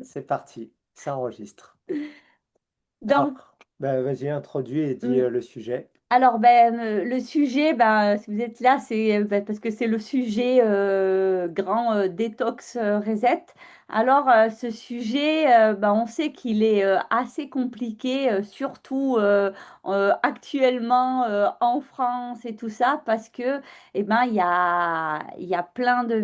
C'est parti, ça enregistre. Donc, Alors, bah, vas-y, introduis et dis mm, le sujet. alors, ben, le sujet, ben, si vous êtes là, c'est ben, parce que c'est le sujet grand détox reset. Alors, ce sujet, ben, on sait qu'il est assez compliqué, surtout actuellement en France et tout ça, parce que ben, il y a plein de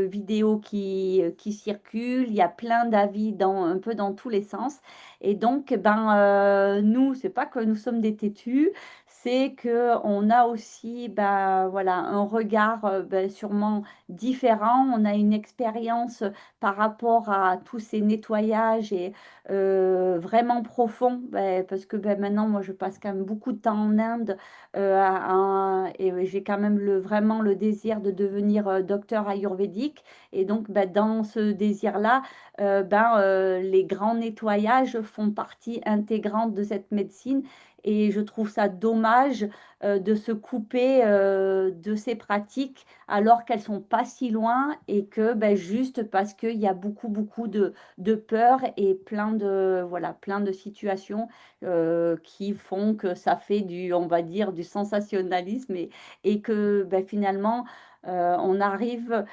vidéos qui circulent, il y a plein d'avis un peu dans tous les sens. Et donc, ben, nous, c'est pas que nous sommes des têtus, c'est que on a aussi bah, voilà, un regard bah, sûrement différent. On a une expérience par rapport à tous ces nettoyages et vraiment profonds, bah, parce que bah, maintenant, moi, je passe quand même beaucoup de temps en Inde et j'ai quand même vraiment le désir de devenir docteur ayurvédique. Et donc, bah, dans ce désir-là, les grands nettoyages font partie intégrante de cette médecine. Et je trouve ça dommage de se couper de ces pratiques alors qu'elles sont pas si loin et que ben, juste parce qu'il y a beaucoup, beaucoup de peur et voilà, plein de situations qui font que ça fait on va dire, du sensationnalisme et que ben, finalement, on arrive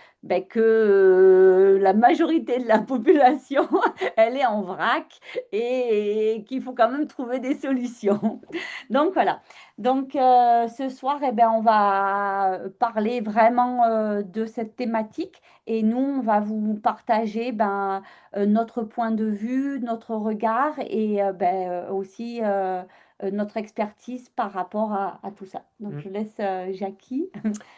que la majorité de la population, elle est en vrac et qu'il faut quand même trouver des solutions. Donc voilà. Donc ce soir, eh ben, on va parler vraiment de cette thématique et nous, on va vous partager ben, notre point de vue, notre regard et aussi notre expertise par rapport à tout ça. Donc Hmm. je laisse Jackie.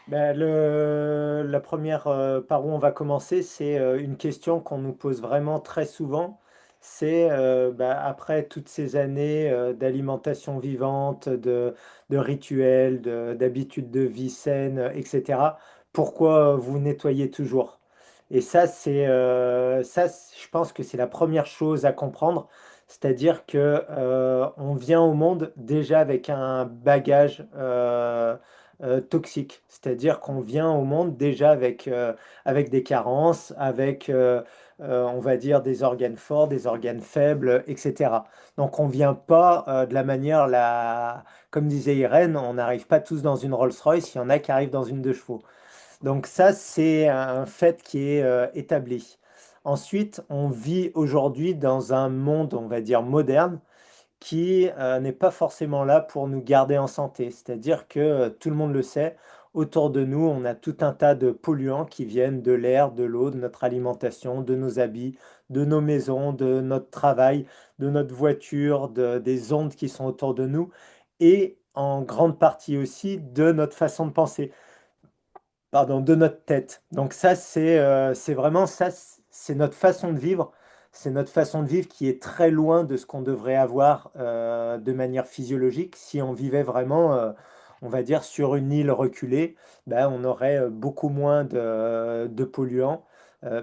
Ben, la première par où on va commencer, c'est une question qu'on nous pose vraiment très souvent. C'est après toutes ces années d'alimentation vivante, de rituels, d'habitudes de vie saine, etc. Pourquoi vous nettoyez toujours? Et ça, je pense que c'est la première chose à comprendre. C'est-à-dire que on vient au monde déjà avec un bagage toxique. C'est-à-dire qu'on vient au monde déjà avec des carences, on va dire, des organes forts, des organes faibles, etc. Donc on vient pas de la manière, comme disait Irène, on n'arrive pas tous dans une Rolls-Royce, il y en a qui arrivent dans une 2 chevaux. Donc ça, c'est un fait qui est établi. Ensuite, on vit aujourd'hui dans un monde, on va dire, moderne qui n'est pas forcément là pour nous garder en santé. C'est-à-dire que tout le monde le sait, autour de nous, on a tout un tas de polluants qui viennent de l'air, de l'eau, de notre alimentation, de nos habits, de nos maisons, de notre travail, de notre voiture, des ondes qui sont autour de nous et en grande partie aussi de notre façon de penser, pardon, de notre tête. Donc ça, c'est vraiment ça, c'est notre façon de vivre. C'est notre façon de vivre qui est très loin de ce qu'on devrait avoir de manière physiologique. Si on vivait vraiment, on va dire, sur une île reculée, ben, on aurait beaucoup moins de polluants,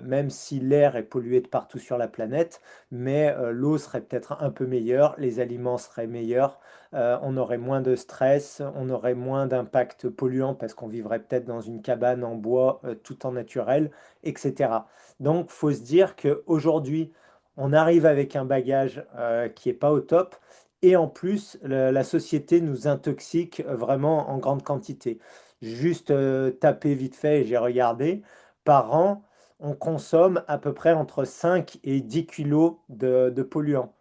même si l'air est pollué de partout sur la planète, mais l'eau serait peut-être un peu meilleure, les aliments seraient meilleurs, on aurait moins de stress, on aurait moins d'impact polluant parce qu'on vivrait peut-être dans une cabane en bois tout en naturel, etc. Donc, faut se dire qu'aujourd'hui, on arrive avec un bagage qui n'est pas au top. Et en plus, la société nous intoxique vraiment en grande quantité. Juste taper vite fait, et j'ai regardé, par an, on consomme à peu près entre 5 et 10 kilos de polluants.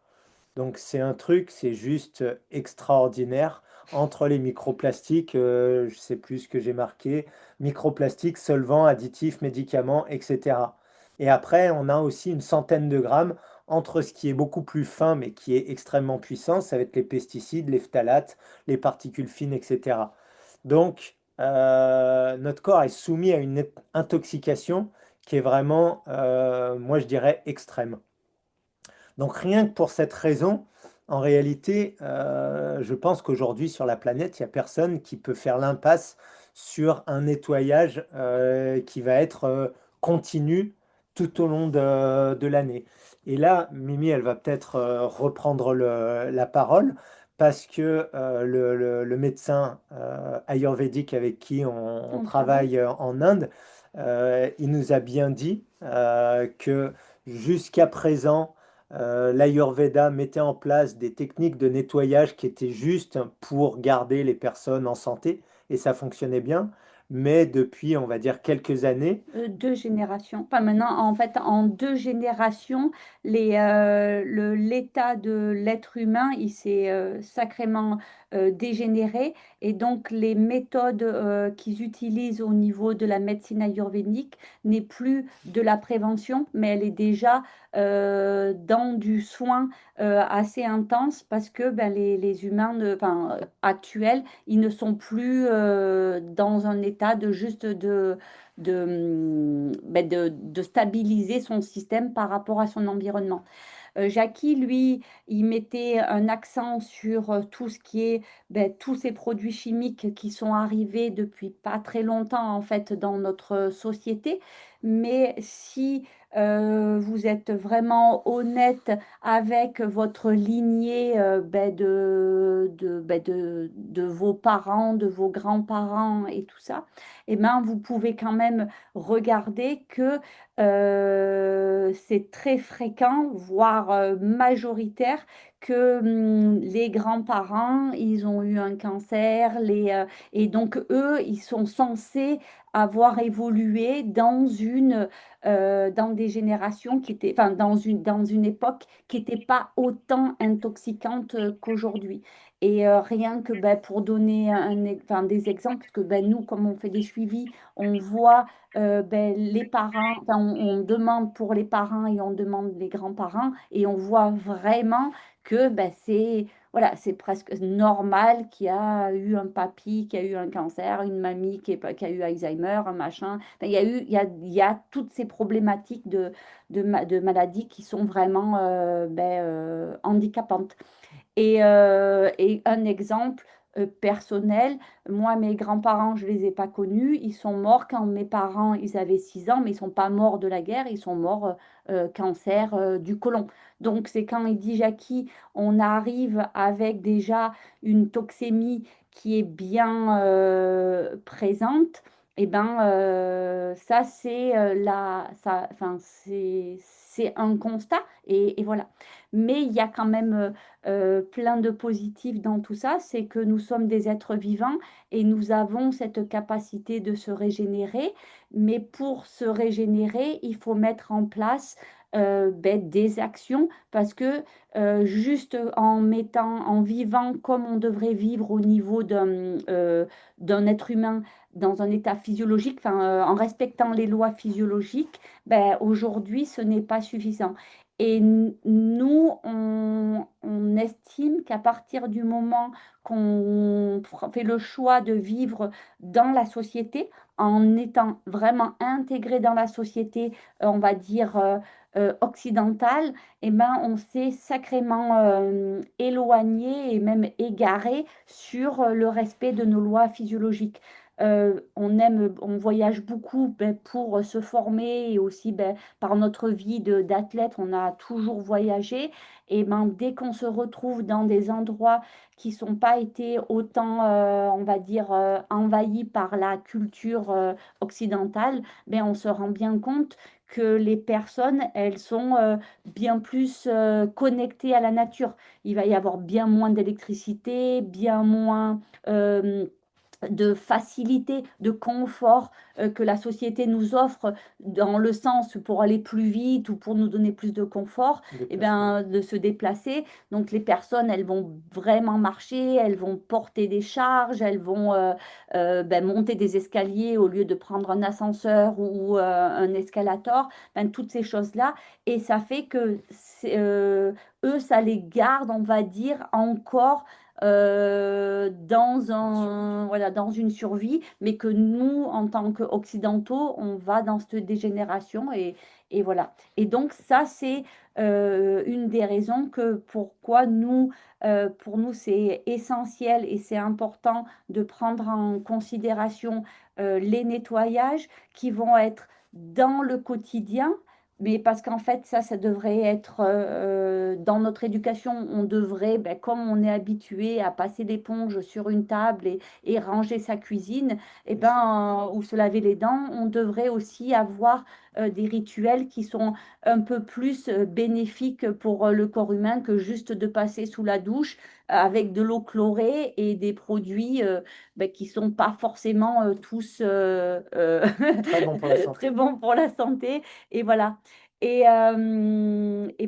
Donc c'est un truc, c'est juste extraordinaire. Entre les microplastiques, je sais plus ce que j'ai marqué, microplastiques, solvants, additifs, médicaments, etc. Et après, on a aussi une centaine de grammes entre ce qui est beaucoup plus fin mais qui est extrêmement puissant, ça va être les pesticides, les phtalates, les particules fines, etc. Donc notre corps est soumis à une intoxication qui est vraiment, moi je dirais, extrême. Donc rien que pour cette raison, en réalité, je pense qu'aujourd'hui sur la planète, il n'y a personne qui peut faire l'impasse sur un nettoyage qui va être continu tout au long de l'année. Et là, Mimi, elle va peut-être reprendre la parole parce que le médecin ayurvédique avec qui on On travaille. travaille en Inde, il nous a bien dit que jusqu'à présent, l'Ayurveda mettait en place des techniques de nettoyage qui étaient justes pour garder les personnes en santé et ça fonctionnait bien. Mais depuis, on va dire, quelques années, Deux générations. Pas maintenant, en fait, en deux générations, l'état de l'être humain, il s'est sacrément dégénéré. Et donc, les méthodes qu'ils utilisent au niveau de la médecine ayurvédique n'est plus de la prévention, mais elle est déjà dans du soin assez intense parce que ben, les humains enfin, actuels, ils ne sont plus dans un état de juste de stabiliser son système par rapport à son environnement. Jackie, lui, il mettait un accent sur tout ce qui est tous ces produits chimiques qui sont arrivés depuis pas très longtemps en fait dans notre société. Mais si vous êtes vraiment honnête avec votre lignée de vos parents, de vos grands-parents et tout ça, eh ben, vous pouvez quand même regarder que c'est très fréquent, voire majoritaire, que les grands-parents, ils ont eu un cancer, et donc eux, ils sont censés avoir évolué dans des générations qui étaient, enfin, dans une époque qui n'était pas autant intoxicante qu'aujourd'hui. Et rien que ben, pour donner enfin, des exemples, parce que ben, nous, comme on fait des suivis, on voit les parents, enfin, on demande pour les parents et on demande les grands-parents et on voit vraiment que ben, c'est voilà, c'est presque normal qu'il y a eu un papy qui a eu un cancer, une mamie qui a eu Alzheimer, un machin. Enfin, il y a eu, il y a toutes ces problématiques de maladies qui sont vraiment handicapantes. Et un exemple personnel, moi, mes grands-parents, je ne les ai pas connus. Ils sont morts quand mes parents, ils avaient 6 ans, mais ils ne sont pas morts de la guerre, ils sont morts cancer du côlon. Donc, c'est quand il dit, Jackie, on arrive avec déjà une toxémie qui est bien présente. Eh ben, ça, enfin, c'est un constat. Et voilà. Mais il y a quand même plein de positifs dans tout ça, c'est que nous sommes des êtres vivants et nous avons cette capacité de se régénérer. Mais pour se régénérer, il faut mettre en place des actions parce que juste en vivant comme on devrait vivre au niveau d'un être humain dans un état physiologique, enfin, en respectant les lois physiologiques, ben, aujourd'hui, ce n'est pas suffisant. Et nous, on estime qu'à partir du moment qu'on fait le choix de vivre dans la société, en étant vraiment intégré dans la société, on va dire occidentale, eh ben, on s'est sacrément éloigné et même égaré sur le respect de nos lois physiologiques. On voyage beaucoup ben, pour se former et aussi ben, par notre vie d'athlète, on a toujours voyagé. Et ben, dès qu'on se retrouve dans des endroits qui sont pas été autant, on va dire, envahis par la culture occidentale, ben, on se rend bien compte que les personnes, elles sont bien plus connectées à la nature. Il va y avoir bien moins d'électricité, bien moins de facilité, de confort que la société nous offre dans le sens pour aller plus vite ou pour nous donner plus de confort, et déplacement. ben, de se déplacer. Donc les personnes, elles vont vraiment marcher, elles vont porter des charges, elles vont ben, monter des escaliers au lieu de prendre un ascenseur ou un escalator, ben, toutes ces choses-là. Et ça fait que eux, ça les garde, on va dire, encore voilà, dans une survie, mais que nous, en tant qu'Occidentaux, on va dans cette dégénération et voilà. Et donc ça, c'est une des raisons que pourquoi pour nous, c'est essentiel et c'est important de prendre en considération les nettoyages qui vont être dans le quotidien Mais parce qu'en fait, ça devrait être dans notre éducation, on devrait, ben, comme on est habitué à passer l'éponge sur une table et ranger sa cuisine, et ben, ou se laver les dents, on devrait aussi avoir des rituels qui sont un peu plus bénéfiques pour le corps humain que juste de passer sous la douche avec de l'eau chlorée et des produits ben, qui sont pas forcément tous Très bon pour la très santé. bons pour la santé. Et voilà. Et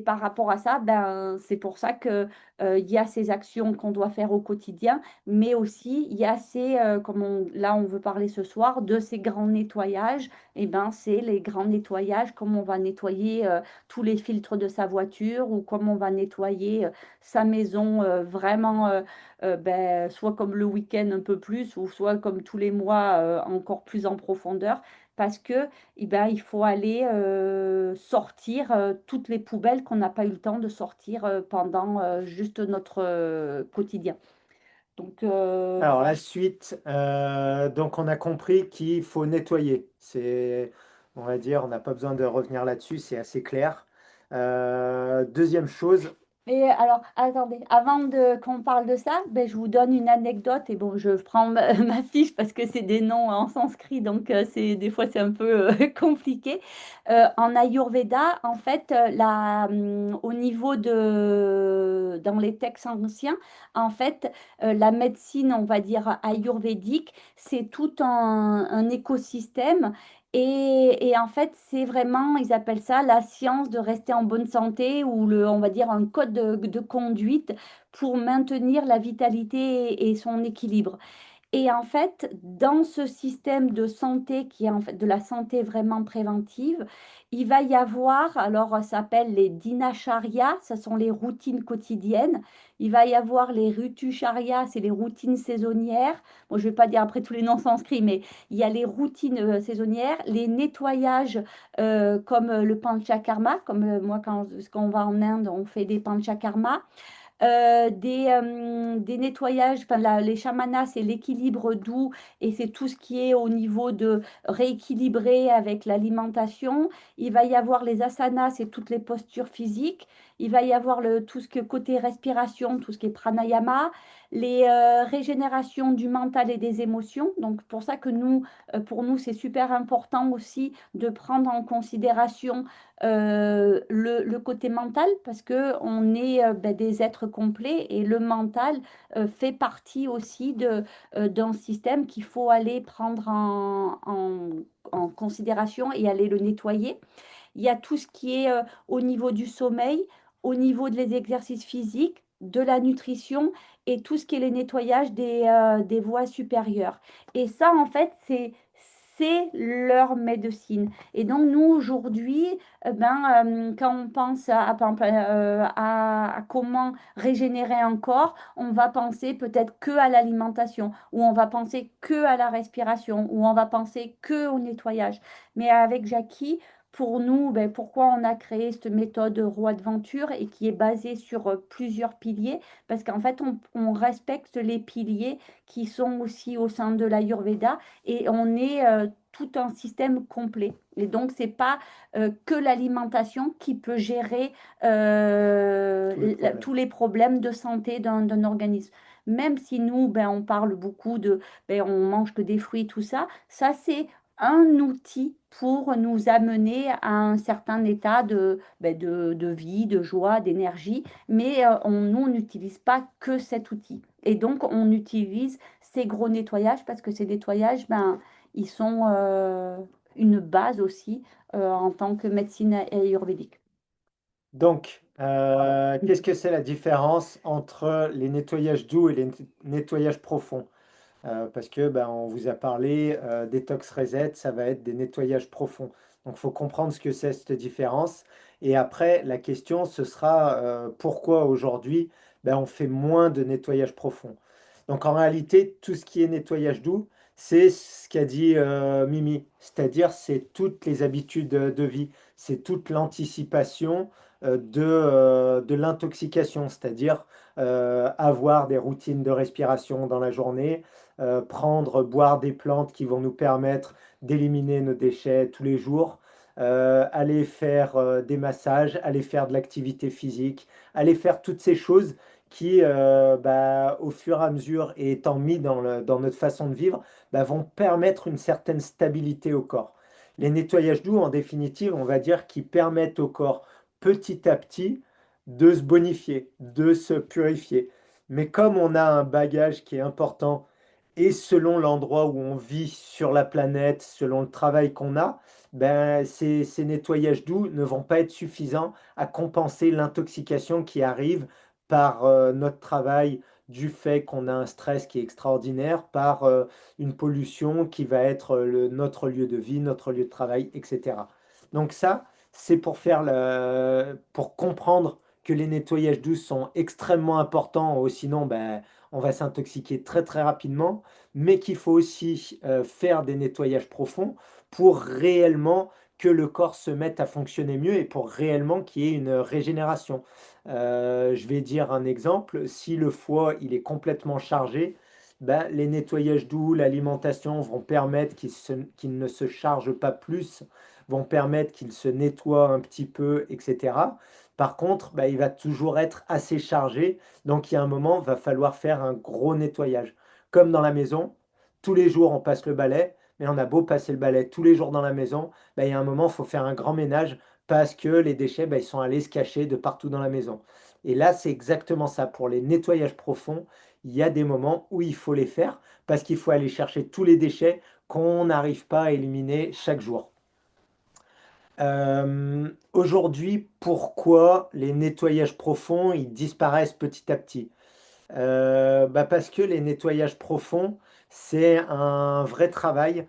par rapport à ça, ben, c'est pour ça que, il y a ces actions qu'on doit faire au quotidien, mais aussi il y a comme là on veut parler ce soir, de ces grands nettoyages. Et ben, c'est les grands nettoyages, comme on va nettoyer tous les filtres de sa voiture ou comme on va nettoyer sa maison vraiment, ben, soit comme le week-end un peu plus ou soit comme tous les mois encore plus en profondeur. Parce que eh ben, il faut aller sortir toutes les poubelles qu'on n'a pas eu le temps de sortir pendant juste notre quotidien. Donc, Alors la suite, donc on a compris qu'il faut nettoyer. On va dire, on n'a pas besoin de revenir là-dessus, c'est assez clair. Deuxième chose, et alors, attendez, avant qu'on parle de ça, ben, je vous donne une anecdote. Et bon, je prends ma fiche parce que c'est des noms en sanskrit, donc des fois c'est un peu compliqué. En Ayurveda, en fait, au niveau dans les textes anciens, en fait, la médecine, on va dire ayurvédique, c'est tout un écosystème. Et en fait, c'est vraiment, ils appellent ça la science de rester en bonne santé ou on va dire un code de conduite pour maintenir la vitalité et son équilibre. Et en fait, dans ce système de santé qui est en fait de la santé vraiment préventive, il va y avoir, alors ça s'appelle les dinacharya, ce sont les routines quotidiennes. Il va y avoir les ritucharya, c'est les routines saisonnières. Bon, je ne vais pas dire après tous les noms sanscrits, mais il y a les routines saisonnières, les nettoyages comme le panchakarma, comme moi quand on va en Inde, on fait des panchakarma des nettoyages, enfin, les shamanas, c'est l'équilibre doux et c'est tout ce qui est au niveau de rééquilibrer avec l'alimentation. Il va y avoir les asanas, c'est toutes les postures physiques. Il va y avoir tout ce que côté respiration, tout ce qui est pranayama, les régénérations du mental et des émotions. Donc, pour ça que pour nous, c'est super important aussi de prendre en considération le côté mental parce que on est ben, des êtres complets et le mental fait partie aussi d'un système qu'il faut aller prendre en considération et aller le nettoyer. Il y a tout ce qui est au niveau du sommeil, au niveau des exercices physiques, de la nutrition et tout ce qui est les nettoyages des voies supérieures. Et ça, en fait, c'est leur médecine. Et donc, nous, aujourd'hui, quand on pense par exemple, à comment régénérer un corps, on va penser peut-être que à l'alimentation, ou on va penser que à la respiration, ou on va penser que au nettoyage. Mais avec Jackie, pour nous, ben, pourquoi on a créé cette méthode Roi de Venture et qui est basée sur plusieurs piliers? Parce qu'en fait, on respecte les piliers qui sont aussi au sein de l'Ayurveda et on est tout un système complet. Et donc, c'est pas que l'alimentation qui peut gérer tous les problèmes. tous les problèmes de santé d'un organisme. Même si nous, ben, on parle beaucoup ben, on mange que des fruits, tout ça, ça c'est un outil pour nous amener à un certain état ben, de vie, de joie, d'énergie, mais nous, on n'utilise pas que cet outil. Et donc, on utilise ces gros nettoyages parce que ces nettoyages, ben, ils sont une base aussi en tant que médecine ayurvédique. Donc, qu'est-ce que c'est la différence entre les nettoyages doux et les nettoyages profonds? Parce que ben, on vous a parlé détox reset, ça va être des nettoyages profonds. Donc, il faut comprendre ce que c'est cette différence. Et après, la question, ce sera pourquoi aujourd'hui, ben, on fait moins de nettoyage profond. Donc, en réalité, tout ce qui est nettoyage doux, c'est ce qu'a dit Mimi, c'est-à-dire c'est toutes les habitudes de vie, c'est toute l'anticipation de l'intoxication, c'est-à-dire avoir des routines de respiration dans la journée, boire des plantes qui vont nous permettre d'éliminer nos déchets tous les jours, aller faire des massages, aller faire de l'activité physique, aller faire toutes ces choses qui, bah, au fur et à mesure et étant mis dans notre façon de vivre, bah, vont permettre une certaine stabilité au corps. Les nettoyages doux, en définitive, on va dire qu'ils permettent au corps petit à petit de se bonifier, de se purifier. Mais comme on a un bagage qui est important et selon l'endroit où on vit sur la planète, selon le travail qu'on a, ben, ces nettoyages doux ne vont pas être suffisants à compenser l'intoxication qui arrive par notre travail, du fait qu'on a un stress qui est extraordinaire, par une pollution qui va être notre lieu de vie, notre lieu de travail, etc. Donc ça, c'est pour comprendre que les nettoyages doux sont extrêmement importants, ou sinon ben, on va s'intoxiquer très très rapidement, mais qu'il faut aussi faire des nettoyages profonds pour réellement que le corps se mette à fonctionner mieux et pour réellement qu'il y ait une régénération. Je vais dire un exemple, si le foie il est complètement chargé, ben, les nettoyages doux, l'alimentation vont permettre qu'il ne se charge pas plus, vont permettre qu'il se nettoie un petit peu, etc. Par contre, ben, il va toujours être assez chargé, donc il y a un moment, il va falloir faire un gros nettoyage. Comme dans la maison, tous les jours on passe le balai, mais on a beau passer le balai tous les jours dans la maison, ben, il y a un moment, il faut faire un grand ménage parce que les déchets, ben, ils sont allés se cacher de partout dans la maison. Et là, c'est exactement ça. Pour les nettoyages profonds, il y a des moments où il faut les faire parce qu'il faut aller chercher tous les déchets qu'on n'arrive pas à éliminer chaque jour. Aujourd'hui, pourquoi les nettoyages profonds, ils disparaissent petit à petit? Bah parce que les nettoyages profonds, c'est un vrai travail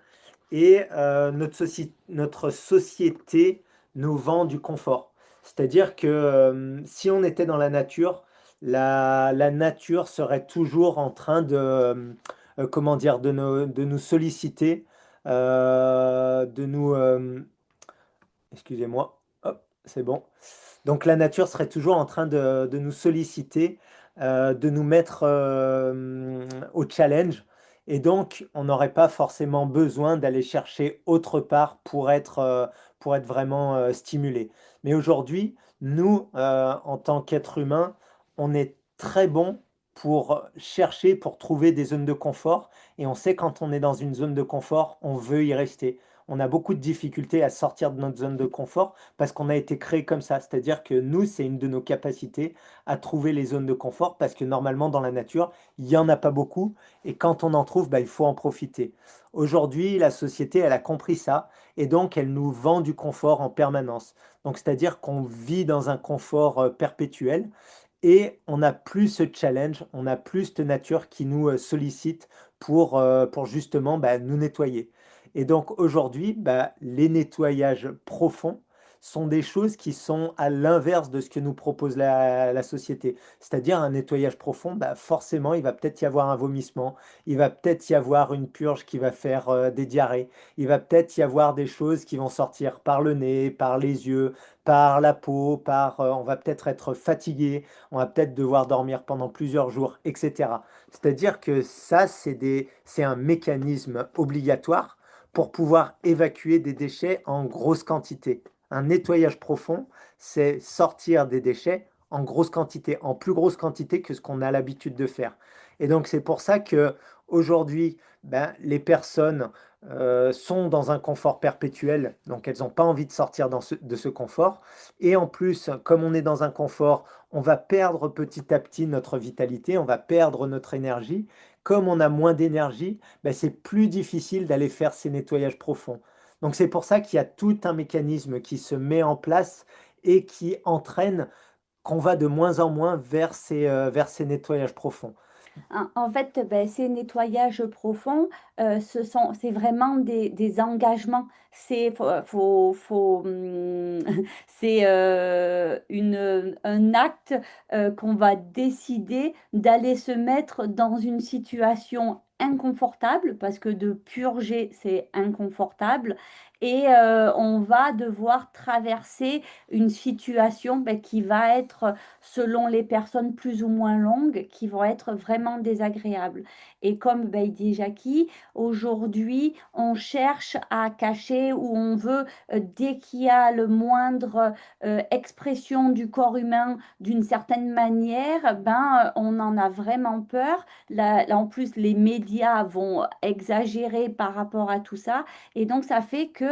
et notre société nous vend du confort. C'est-à-dire que si on était dans la nature, la nature serait toujours en train comment dire, de nous solliciter, de nous, excusez-moi, hop, c'est bon. Donc la nature serait toujours en train de nous solliciter, de nous mettre au challenge. Et donc, on n'aurait pas forcément besoin d'aller chercher autre part pour être vraiment stimulé. Mais aujourd'hui, nous, en tant qu'êtres humains, on est très bon pour chercher, pour trouver des zones de confort. Et on sait quand on est dans une zone de confort, on veut y rester. On a beaucoup de difficultés à sortir de notre zone de confort parce qu'on a été créé comme ça. C'est-à-dire que nous, c'est une de nos capacités à trouver les zones de confort parce que normalement, dans la nature, il n'y en a pas beaucoup. Et quand on en trouve, bah, il faut en profiter. Aujourd'hui, la société, elle a compris ça et donc elle nous vend du confort en permanence. Donc, c'est-à-dire qu'on vit dans un confort perpétuel et on n'a plus ce challenge, on n'a plus cette nature qui nous sollicite pour justement bah, nous nettoyer. Et donc aujourd'hui, bah, les nettoyages profonds sont des choses qui sont à l'inverse de ce que nous propose la société. C'est-à-dire un nettoyage profond, bah, forcément, il va peut-être y avoir un vomissement, il va peut-être y avoir une purge qui va faire des diarrhées, il va peut-être y avoir des choses qui vont sortir par le nez, par les yeux, par la peau, on va peut-être être fatigué, on va peut-être devoir dormir pendant plusieurs jours, etc. C'est-à-dire que ça, c'est un mécanisme obligatoire pour pouvoir évacuer des déchets en grosse quantité. Un nettoyage profond, c'est sortir des déchets en grosse quantité, en plus grosse quantité que ce qu'on a l'habitude de faire. Et donc c'est pour ça que aujourd'hui, ben, les personnes sont dans un confort perpétuel, donc elles n'ont pas envie de sortir de ce confort. Et en plus, comme on est dans un confort, on va perdre petit à petit notre vitalité, on va perdre notre énergie. Comme on a moins d'énergie, ben, c'est plus difficile d'aller faire ces nettoyages profonds. Donc c'est pour ça qu'il y a tout un mécanisme qui se met en place et qui entraîne qu'on va de moins en moins vers ces nettoyages profonds. En fait, ben, ces nettoyages profonds, c'est vraiment des engagements. C'est un acte qu'on va décider d'aller se mettre dans une situation inconfortable parce que de purger, c'est inconfortable. Et on va devoir traverser une situation ben, qui va être, selon les personnes, plus ou moins longue, qui vont être vraiment désagréables. Et comme ben, il dit Jackie, aujourd'hui, on cherche à cacher ou on veut, dès qu'il y a le moindre expression du corps humain d'une certaine manière, ben, on en a vraiment peur. Là, en plus, les médias vont exagérer par rapport à tout ça. Et donc, ça fait que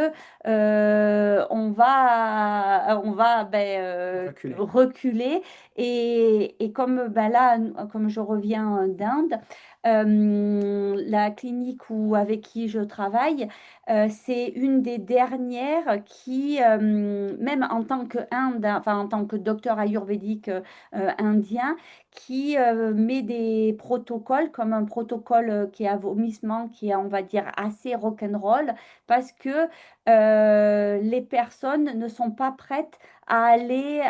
on va ben, Reculer. reculer. Et comme ben là, comme je reviens d'Inde, la clinique avec qui je travaille, c'est une des dernières qui, même en tant que Inde, enfin en tant que docteur ayurvédique indien, qui met des protocoles, comme un protocole qui est à vomissement, qui est, on va dire, assez rock'n'roll, parce que les personnes ne sont pas prêtes à aller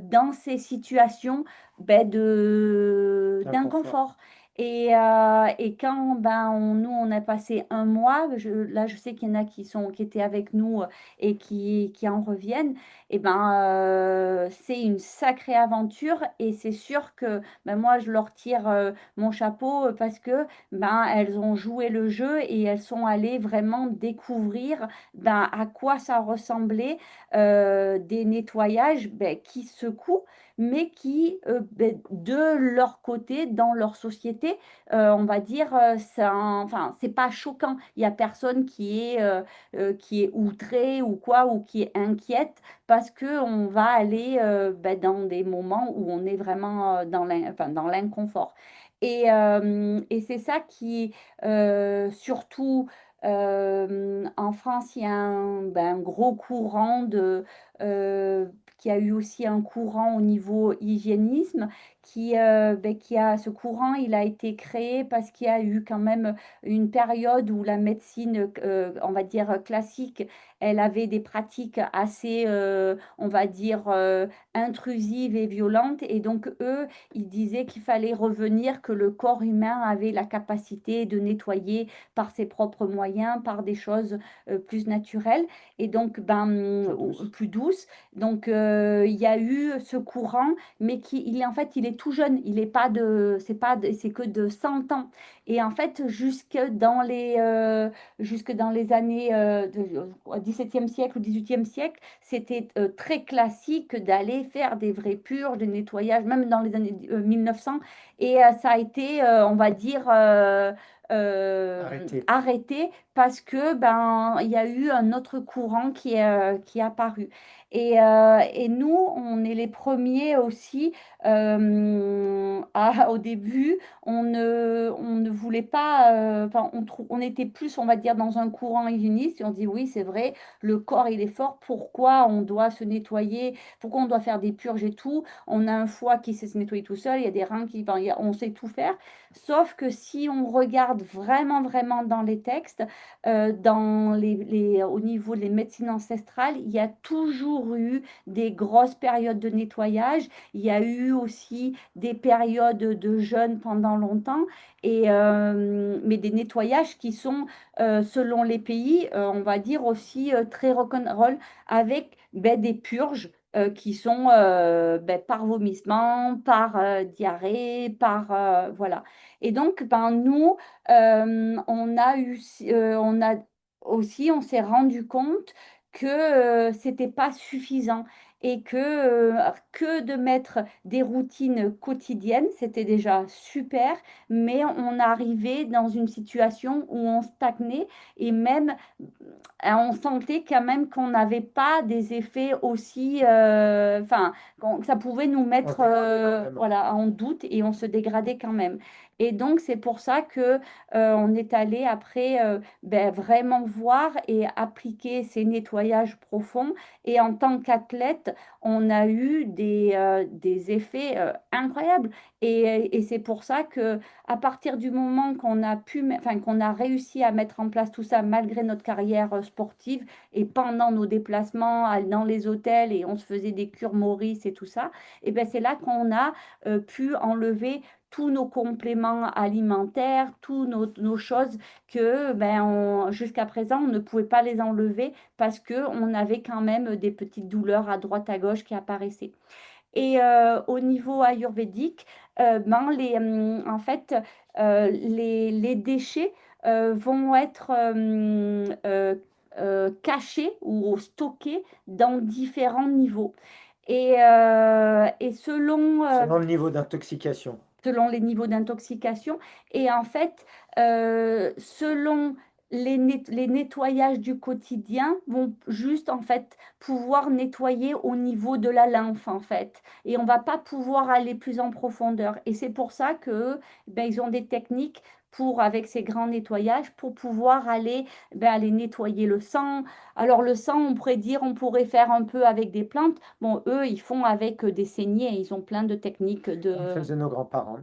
dans ces situations ben, L'inconfort. d'inconfort. Et quand ben, nous, on a passé un mois, là, je sais qu'il y en a qui étaient avec nous et qui en reviennent, et ben, c'est une sacrée aventure et c'est sûr que ben, moi, je leur tire mon chapeau parce que ben, elles ont joué le jeu et elles sont allées vraiment découvrir ben, à quoi ça ressemblait des nettoyages ben, qui secouent, mais qui, ben, de leur côté, dans leur société, on va dire, enfin, c'est pas choquant. Il y a personne qui est outré ou quoi, ou qui est inquiète parce que on va aller ben, dans des moments où on est vraiment enfin, dans l'inconfort. Et c'est ça qui, surtout en France, il y a ben, un gros courant qui a eu aussi un courant au niveau hygiénisme, ben, qui a ce courant, il a été créé parce qu'il y a eu quand même une période où la médecine, on va dire classique, elle avait des pratiques assez, on va dire, intrusives et violentes. Et donc, eux, ils disaient qu'il fallait revenir, que le corps humain avait la capacité de nettoyer par ses propres moyens, par des choses plus naturelles et donc ben, Plus douce. plus douces. Donc il y a eu ce courant, mais il est en fait il est tout jeune. Il est pas c'est que de 100 ans. Et en fait jusque dans les années 17e siècle ou 18e siècle, c'était très classique d'aller faire des vrais purges, des nettoyages, même dans les années 1900. Et ça a été, on va dire, Arrêtez. arrêté parce que ben il y a eu un autre courant qui est apparu. Et nous, on est les premiers aussi au début, on ne voulait pas, enfin, on était plus, on va dire, dans un courant hygiéniste et on dit oui, c'est vrai, le corps il est fort, pourquoi on doit se nettoyer, pourquoi on doit faire des purges et tout, on a un foie qui sait se nettoyer tout seul, il y a des reins qui, enfin, on sait tout faire, sauf que si on regarde vraiment, vraiment dans les textes, au niveau des médecines ancestrales, il y a toujours eu des grosses périodes de nettoyage, il y a eu aussi des périodes de jeûne pendant longtemps, mais des nettoyages qui sont, selon les pays, on va dire aussi très rock'n'roll, avec ben, des purges qui sont ben, par vomissement, par diarrhée, par voilà. Et donc, ben, nous, on a aussi, on s'est rendu compte que c'était pas suffisant et que de mettre des routines quotidiennes, c'était déjà super, mais on arrivait dans une situation où on stagnait et même on sentait quand même qu'on n'avait pas des effets aussi, enfin, ça pouvait nous On se mettre dégradait quand même. voilà, en doute et on se dégradait quand même. Et donc, c'est pour ça que on est allé après ben, vraiment voir et appliquer ces nettoyages profonds. Et en tant qu'athlète, on a eu des effets incroyables. Et c'est pour ça que à partir du moment qu'on a enfin, qu'on a réussi à mettre en place tout ça malgré notre carrière sportive et pendant nos déplacements dans les hôtels et on se faisait des cures Maurice et tout ça, et ben c'est là qu'on a pu enlever tous nos compléments alimentaires, toutes nos choses que jusqu'à présent, on ne pouvait pas les enlever parce qu'on avait quand même des petites douleurs à droite à gauche qui apparaissaient. Et au niveau ayurvédique, en fait, les déchets vont être cachés ou stockés dans différents niveaux. Et Selon le niveau d'intoxication. selon les niveaux d'intoxication. Et en fait, selon les nettoyages du quotidien vont juste en fait pouvoir nettoyer au niveau de la lymphe en fait. Et on va pas pouvoir aller plus en profondeur. Et c'est pour ça que ils ont des techniques pour, avec ces grands nettoyages, pour pouvoir aller nettoyer le sang. Alors le sang, on pourrait dire, on pourrait faire un peu avec des plantes. Bon, eux, ils font avec des saignées. Ils ont plein de techniques Comme faisaient nos grands-parents.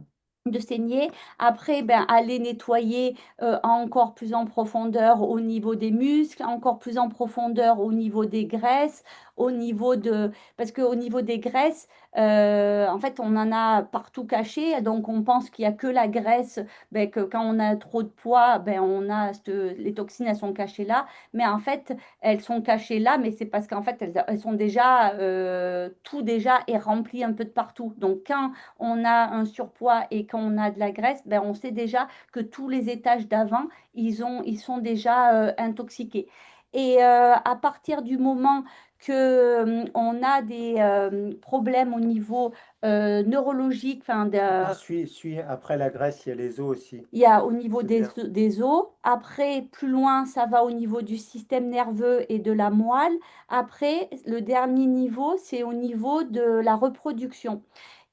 de saigner. Après, aller nettoyer encore plus en profondeur au niveau des muscles, encore plus en profondeur au niveau des graisses, au niveau de... Parce qu'au niveau des graisses, en fait, on en a partout caché. Donc, on pense qu'il n'y a que la graisse, que quand on a trop de poids, les toxines, elles sont cachées là. Mais en fait, elles sont cachées là, mais c'est parce qu'en fait, elles sont déjà... tout déjà est rempli un peu de partout. Donc, quand on a un surpoids et quand on a de la graisse, on sait déjà que tous les étages d'avant, ils sont déjà intoxiqués. Et à partir du moment que on a des problèmes au niveau neurologique, Attends, suis, après la graisse, il y a les os aussi. il y a au niveau C'est bien. des os. Après, plus loin, ça va au niveau du système nerveux et de la moelle. Après, le dernier niveau, c'est au niveau de la reproduction.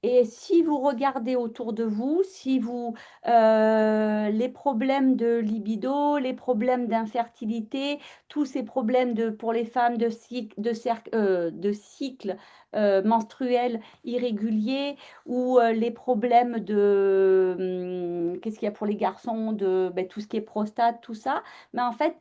Et si vous regardez autour de vous, si vous les problèmes de libido, les problèmes d'infertilité, tous ces problèmes pour les femmes de cycle menstruel irrégulier ou les problèmes qu'est-ce qu'il y a pour les garçons tout ce qui est prostate, tout ça, mais en fait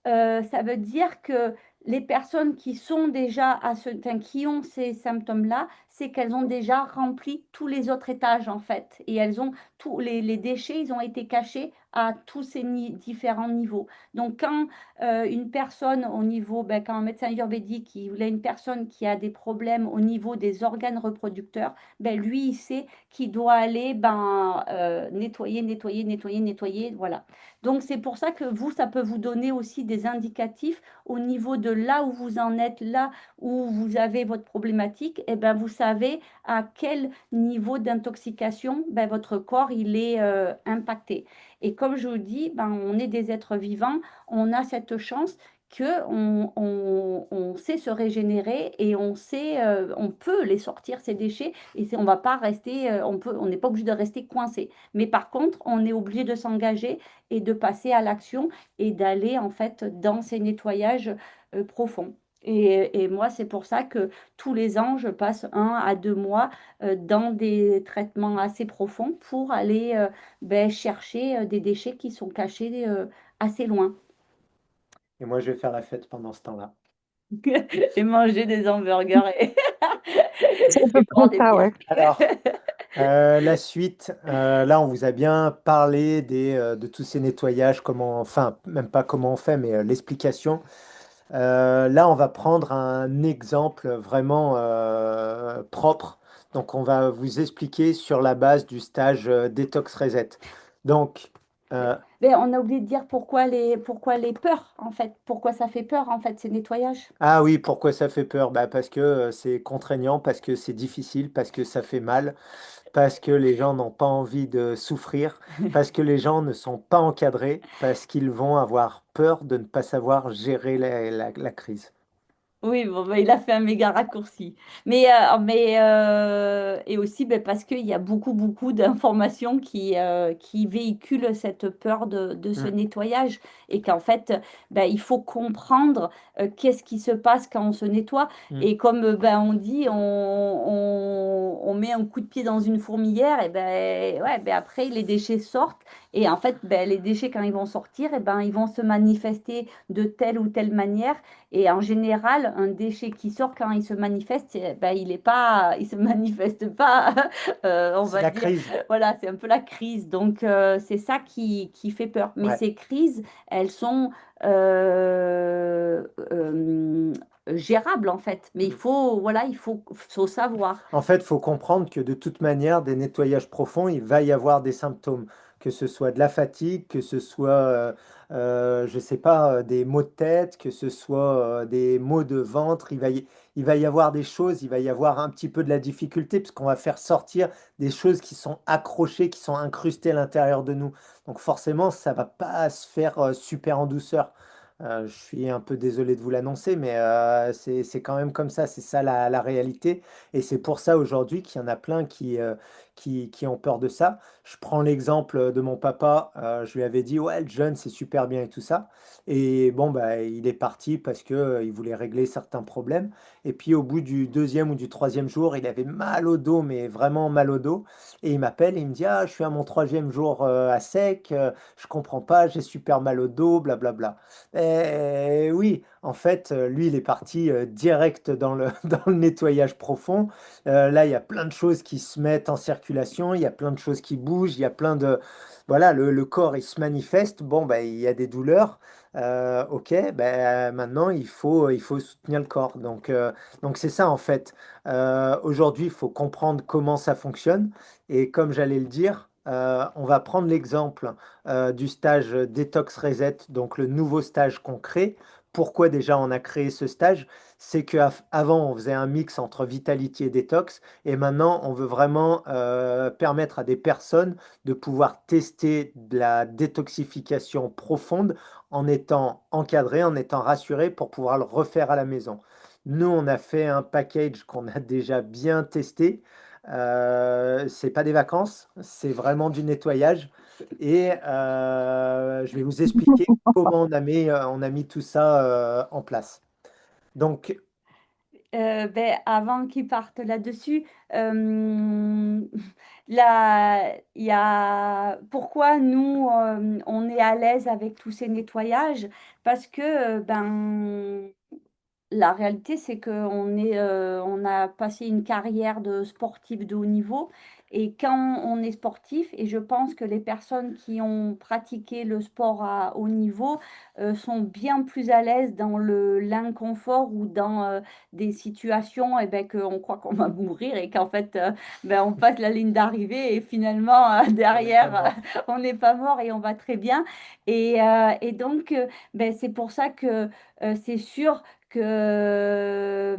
ça veut dire que les personnes qui sont déjà enfin, qui ont ces symptômes-là, c'est qu'elles ont déjà rempli tous les autres étages en fait. Et elles ont tous les déchets, ils ont été cachés à tous ces différents niveaux. Donc quand une personne au niveau, quand un médecin ayurvédique, il voulait une personne qui a des problèmes au niveau des organes reproducteurs, lui, il sait qu'il doit aller nettoyer, nettoyer, nettoyer, nettoyer. Voilà. Donc c'est pour ça que vous, ça peut vous donner aussi des indicatifs au niveau de là où vous en êtes, là où vous avez votre problématique, et vous savez à quel niveau d'intoxication votre corps il est impacté. Et comme je vous dis, on est des êtres vivants, on a cette chance que on sait se régénérer et on peut les sortir ces déchets et on va pas rester, on n'est pas obligé de rester coincé. Mais par contre, on est obligé de s'engager et de passer à l'action et d'aller en fait dans ces nettoyages profonds. Et moi, c'est pour ça que tous les ans, je passe 1 à 2 mois dans des traitements assez profonds pour aller chercher des déchets qui sont cachés assez loin Et moi, je vais faire la fête pendant ce temps-là. et manger des hamburgers C'est à peu et près boire des ça, bières. ouais. Alors, la suite, là, on vous a bien parlé de tous ces nettoyages, comment, enfin, même pas comment on fait, mais l'explication. Là, on va prendre un exemple vraiment propre. Donc, on va vous expliquer sur la base du stage Detox Reset. Donc, euh, Mais on a oublié de dire pourquoi les peurs, en fait. Pourquoi ça fait peur, en fait, ces nettoyages. ah oui, pourquoi ça fait peur? Bah, parce que c'est contraignant, parce que c'est difficile, parce que ça fait mal, parce que les gens n'ont pas envie de souffrir, parce que les gens ne sont pas encadrés, parce qu'ils vont avoir peur de ne pas savoir gérer la crise. Oui, bon, il a fait un méga raccourci. Et aussi parce qu'il y a beaucoup, beaucoup d'informations qui véhiculent cette peur de ce Mm, nettoyage et qu'en fait, il faut comprendre qu'est-ce qui se passe quand on se nettoie. mm. Et comme on dit, on met un coup de pied dans une fourmilière et ouais, après, les déchets sortent Et en fait, ben, les déchets, quand ils vont sortir, eh ben, ils vont se manifester de telle ou telle manière. Et en général, un déchet qui sort, quand il se manifeste, ben, il se manifeste pas, on C'est va la dire. crise. Voilà, c'est un peu la crise. Donc, c'est ça qui fait peur. Mais Ouais. ces crises, elles sont euh, euh, gérables, en fait. Mais il Mm. faut, voilà, faut savoir. En fait, il faut comprendre que de toute manière, des nettoyages profonds, il va y avoir des symptômes, que ce soit de la fatigue, que ce soit, je ne sais pas, des maux de tête, que ce soit des maux de ventre. Il va y avoir des choses, il va y avoir un petit peu de la difficulté, parce qu'on va faire sortir des choses qui sont accrochées, qui sont incrustées à l'intérieur de nous. Donc forcément, ça va pas se faire super en douceur. Je suis un peu désolé de vous l'annoncer, mais c'est quand même comme ça, c'est ça la réalité. Et c'est pour ça aujourd'hui qu'il y en a plein qui ont peur de ça. Je prends l'exemple de mon papa, je lui avais dit, ouais, le jeûne, c'est super bien et tout ça. Et bon, bah, il est parti parce que, il voulait régler certains problèmes. Et puis au bout du deuxième ou du troisième jour, il avait mal au dos, mais vraiment mal au dos. Et il m'appelle et il me dit, ah, je suis à mon troisième jour à sec, je comprends pas, j'ai super mal au dos, blablabla. Oui, en fait, lui, il est parti direct dans dans le nettoyage profond. Là, il y a plein de choses qui se mettent en circulation, il y a plein de choses qui bougent, il y a plein de... Voilà, le corps, il se manifeste. Bon, bah, il y a des douleurs. Ok, ben, maintenant, il faut soutenir le corps. Donc c'est ça, en fait. Aujourd'hui, il faut comprendre comment ça fonctionne. Et comme j'allais le dire, on va prendre l'exemple du stage Detox Reset, donc le nouveau stage qu'on crée. Pourquoi déjà on a créé ce stage? C'est qu'avant on faisait un mix entre Vitality et Detox et maintenant on veut vraiment permettre à des personnes de pouvoir tester de la détoxification profonde en étant encadré, en étant rassuré pour pouvoir le refaire à la maison. Nous, on a fait un package qu'on a déjà bien testé. C'est pas des vacances, c'est vraiment du nettoyage. Et je vais vous expliquer comment on a mis tout ça en place. Donc, Ben, avant qu'ils partent là-dessus, euh, là, il y a pourquoi nous on est à l'aise avec tous ces nettoyages parce que ben la réalité, c'est on a passé une carrière de sportif de haut niveau. Et quand on est sportif, et je pense que les personnes qui ont pratiqué le sport à haut niveau sont bien plus à l'aise dans l'inconfort ou dans des situations et ben, qu'on croit qu'on va mourir et qu'en fait, ben, on passe la ligne d'arrivée et finalement, on n'est pas derrière, mort. on n'est pas mort et on va très bien. Et donc, ben, c'est pour ça que c'est sûr que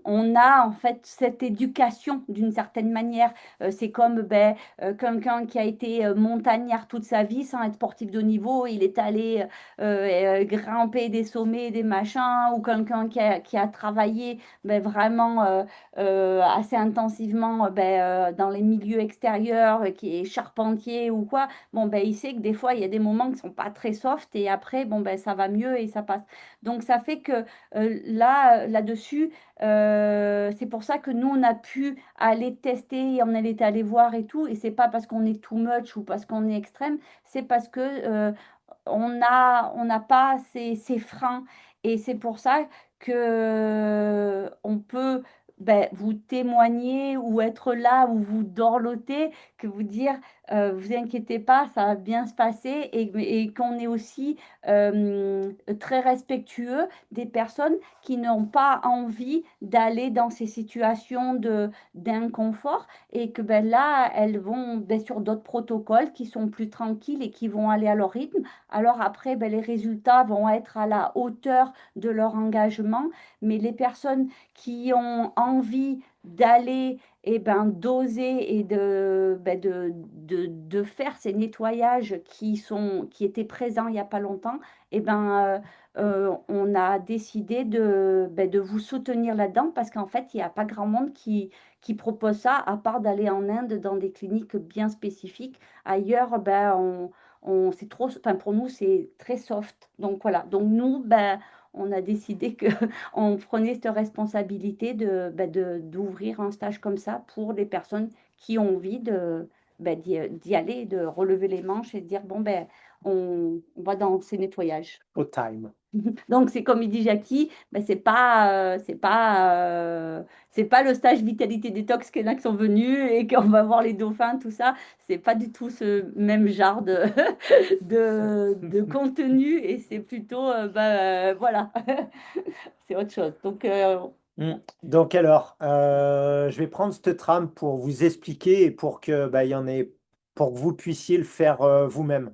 on a en fait cette éducation d'une certaine manière. C'est comme ben, quelqu'un qui a été montagnard toute sa vie sans être sportif de haut niveau, il est allé grimper des sommets, des machins, ou quelqu'un qui a travaillé ben, vraiment assez intensivement ben, dans les milieux extérieurs, qui est charpentier ou quoi. Bon, ben, il sait que des fois, il y a des moments qui sont pas très soft et après, bon, ben, ça va mieux et ça passe. Donc, ça fait que là-dessus, c'est pour ça que nous, on a pu aller tester, on est allé voir et tout. Et c'est pas parce qu'on est too much ou parce qu'on est extrême, c'est parce que on n'a pas ces freins. Et c'est pour ça que on peut ben, vous témoigner ou être là ou vous dorloter, que vous dire, vous inquiétez pas, ça va bien se passer et qu'on est aussi très respectueux des personnes qui n'ont pas envie d'aller dans ces situations d'inconfort et que ben là, elles vont ben, sur d'autres protocoles qui sont plus tranquilles et qui vont aller à leur rythme. Alors après, ben, les résultats vont être à la hauteur de leur engagement, mais les personnes qui ont envie d'aller et ben, d'oser et de faire ces nettoyages qui étaient présents il n'y a pas longtemps, et ben, on a décidé ben, de vous soutenir là-dedans parce qu'en fait, il n'y a pas grand monde qui propose ça, à part d'aller en Inde dans des cliniques bien spécifiques. Ailleurs, ben, c'est trop, enfin, pour nous, c'est très soft. Donc voilà. Donc nous, ben, on a décidé que on prenait cette responsabilité d'ouvrir un stage comme ça pour les personnes qui ont envie ben, d'y aller, de relever les manches et de dire, bon, ben, on va dans ces nettoyages. Au time. Donc, c'est comme il dit Jackie, ben, c'est pas le stage Vitalité Détox qu'il y en a qui sont venus et qu'on va voir les dauphins, tout ça. C'est pas du tout ce même genre de contenu et c'est plutôt, voilà, c'est autre chose. Donc, Donc alors, je vais prendre cette trame pour vous expliquer et pour que bah, il y en ait, pour que vous puissiez le faire vous-même.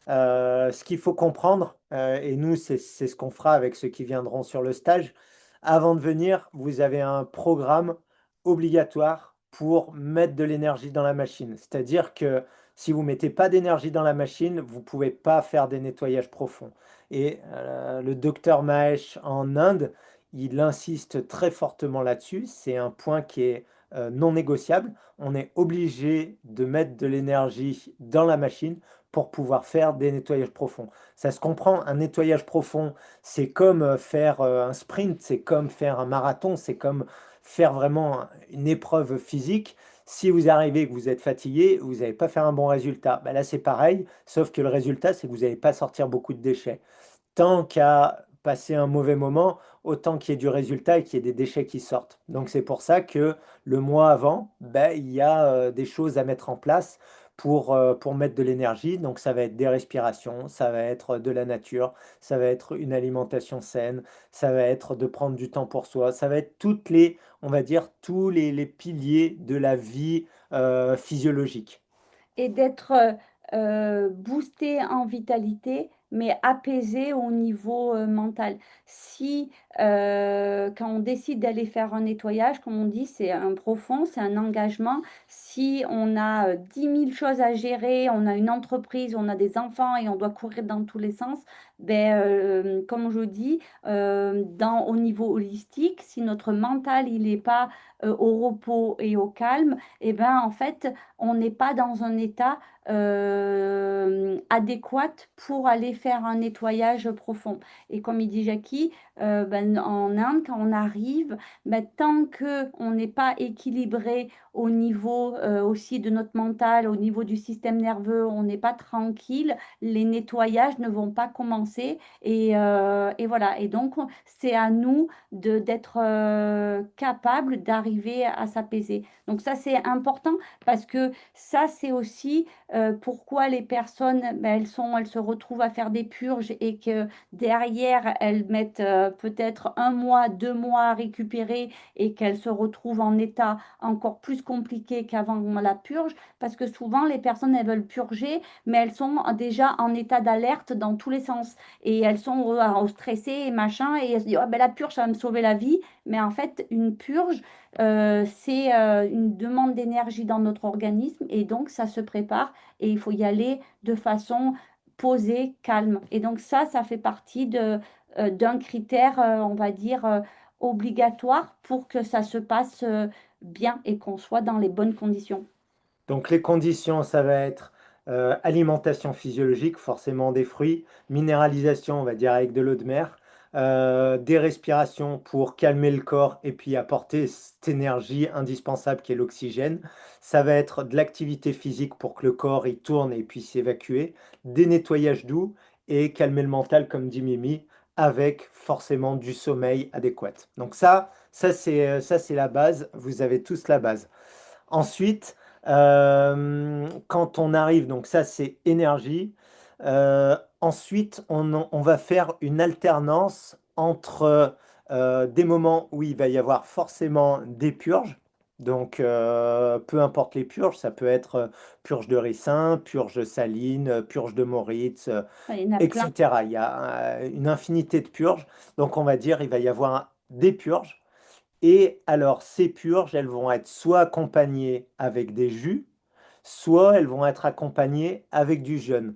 Ce qu'il faut comprendre, et nous, c'est ce qu'on fera avec ceux qui viendront sur le stage, avant de venir, vous avez un programme obligatoire pour mettre de l'énergie dans la machine. C'est-à-dire que si vous ne mettez pas d'énergie dans la machine, vous ne pouvez pas faire des nettoyages profonds. Et le docteur Mahesh en Inde, il insiste très fortement là-dessus. C'est un point qui est non négociable. On est obligé de mettre de l'énergie dans la machine pour pouvoir faire des nettoyages profonds. Ça se comprend, un nettoyage profond, c'est comme faire un sprint, c'est comme faire un marathon, c'est comme faire vraiment une épreuve physique. Si vous arrivez et que vous êtes fatigué, vous n'allez pas faire un bon résultat. Ben là, c'est pareil, sauf que le résultat, c'est que vous n'allez pas sortir beaucoup de déchets. Tant qu'à passer un mauvais moment, autant qu'il y ait du résultat et qu'il y ait des déchets qui sortent. Donc c'est pour ça que le mois avant, ben, il y a des choses à mettre en place pour mettre de l'énergie. Donc ça va être des respirations, ça va être de la nature, ça va être une alimentation saine, ça va être de prendre du temps pour soi, ça va être toutes les, on va dire, tous les piliers de la vie physiologique. et d'être boosté en vitalité, mais apaisé au niveau mental. Si quand on décide d'aller faire un nettoyage, comme on dit, c'est un profond, c'est un engagement. Si on a 10 000 choses à gérer, on a une entreprise, on a des enfants et on doit courir dans tous les sens, ben, comme je dis, au niveau holistique, si notre mental il n'est pas au repos et au calme, et ben en fait, on n'est pas dans un état adéquate pour aller faire un nettoyage profond. Et comme il dit Jackie, ben, en Inde, quand on arrive, ben, tant que on n'est pas équilibré au niveau aussi de notre mental, au niveau du système nerveux, on n'est pas tranquille, les nettoyages ne vont pas commencer. Et voilà. Et donc, c'est à nous d'être capable d'arriver à s'apaiser. Donc ça, c'est important parce que ça, c'est aussi pourquoi les personnes, ben, elles se retrouvent à faire des purges et que derrière, elles mettent peut-être un mois, 2 mois à récupérer et qu'elles se retrouvent en état encore plus compliqué qu'avant la purge, parce que souvent, les personnes, elles veulent purger, mais elles sont déjà en état d'alerte dans tous les sens. Et elles sont stressées et machin, et elles se disent, oh, ben, la purge, ça va me sauver la vie. Mais en fait, une purge, c'est une demande d'énergie dans notre organisme et donc ça se prépare et il faut y aller de façon posée, calme. Et donc ça fait partie d'un critère, on va dire, obligatoire pour que ça se passe bien et qu'on soit dans les bonnes conditions. Donc les conditions, ça va être alimentation physiologique, forcément des fruits, minéralisation, on va dire avec de l'eau de mer, des respirations pour calmer le corps et puis apporter cette énergie indispensable qui est l'oxygène. Ça va être de l'activité physique pour que le corps y tourne et puisse s'évacuer, des nettoyages doux et calmer le mental, comme dit Mimi, avec forcément du sommeil adéquat. Donc ça c'est la base. Vous avez tous la base. Ensuite, quand on arrive, donc ça c'est énergie. Ensuite, on va faire une alternance entre des moments où il va y avoir forcément des purges. Donc, peu importe les purges, ça peut être purge de ricin, purge saline, purge de Moritz, Enfin, il y en a plein. etc. Il y a une infinité de purges. Donc, on va dire, il va y avoir des purges. Et alors, ces purges, elles vont être soit accompagnées avec des jus, soit elles vont être accompagnées avec du jeûne.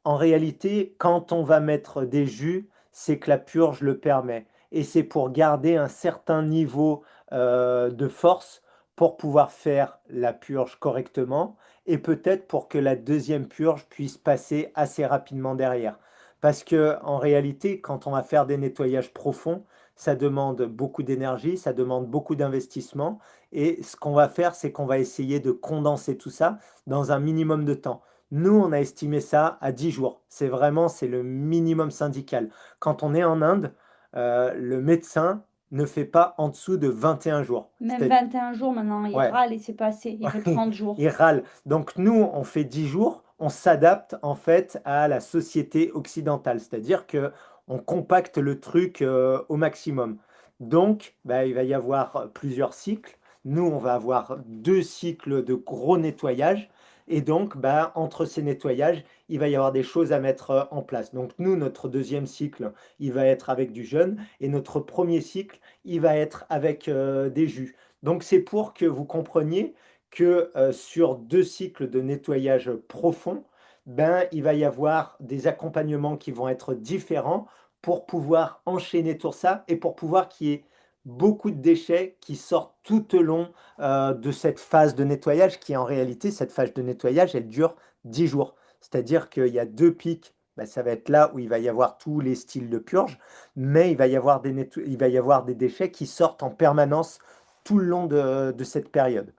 En réalité, quand on va mettre des jus, c'est que la purge le permet. Et c'est pour garder un certain niveau de force pour pouvoir faire la purge correctement et peut-être pour que la deuxième purge puisse passer assez rapidement derrière. Parce que en réalité, quand on va faire des nettoyages profonds, ça demande beaucoup d'énergie, ça demande beaucoup d'investissement. Et ce qu'on va faire, c'est qu'on va essayer de condenser tout ça dans un minimum de temps. Nous, on a estimé ça à 10 jours. C'est vraiment, c'est le minimum syndical. Quand on est en Inde, le médecin ne fait pas en dessous de 21 jours. Même 21 jours maintenant, il Ouais, râle et c'est passé. Il veut 30 jours. il râle. Donc nous, on fait 10 jours, on s'adapte en fait à la société occidentale, c'est-à-dire que on compacte le truc au maximum. Donc, bah, il va y avoir plusieurs cycles. Nous, on va avoir 2 cycles de gros nettoyage. Et donc, bah, entre ces nettoyages, il va y avoir des choses à mettre en place. Donc, nous, notre deuxième cycle, il va être avec du jeûne. Et notre premier cycle, il va être avec des jus. Donc, c'est pour que vous compreniez que sur 2 cycles de nettoyage profond, ben, il va y avoir des accompagnements qui vont être différents pour pouvoir enchaîner tout ça et pour pouvoir qu'il y ait beaucoup de déchets qui sortent tout au long de cette phase de nettoyage qui en réalité, cette phase de nettoyage, elle dure 10 jours. C'est-à-dire qu'il y a 2 pics, ben, ça va être là où il va y avoir tous les styles de purge, mais il va y avoir des déchets qui sortent en permanence tout le long de cette période.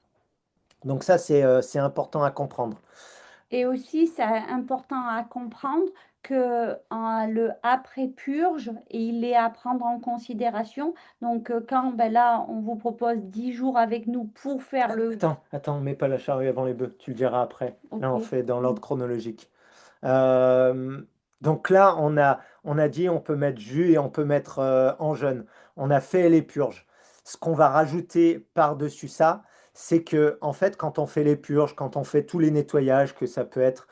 Donc ça, c'est important à comprendre. Et aussi, c'est important à comprendre que le après-purge, il est à prendre en considération. Donc, quand ben là, on vous propose 10 jours avec nous pour faire le... Attends, on met pas la charrue avant les bœufs, tu le diras après. Là, Ok. on fait dans l'ordre chronologique. Euh, donc là, on a dit on peut mettre jus et on peut mettre en jeûne. On a fait les purges. Ce qu'on va rajouter par-dessus ça, c'est que en fait, quand on fait les purges, quand on fait tous les nettoyages, que ça peut être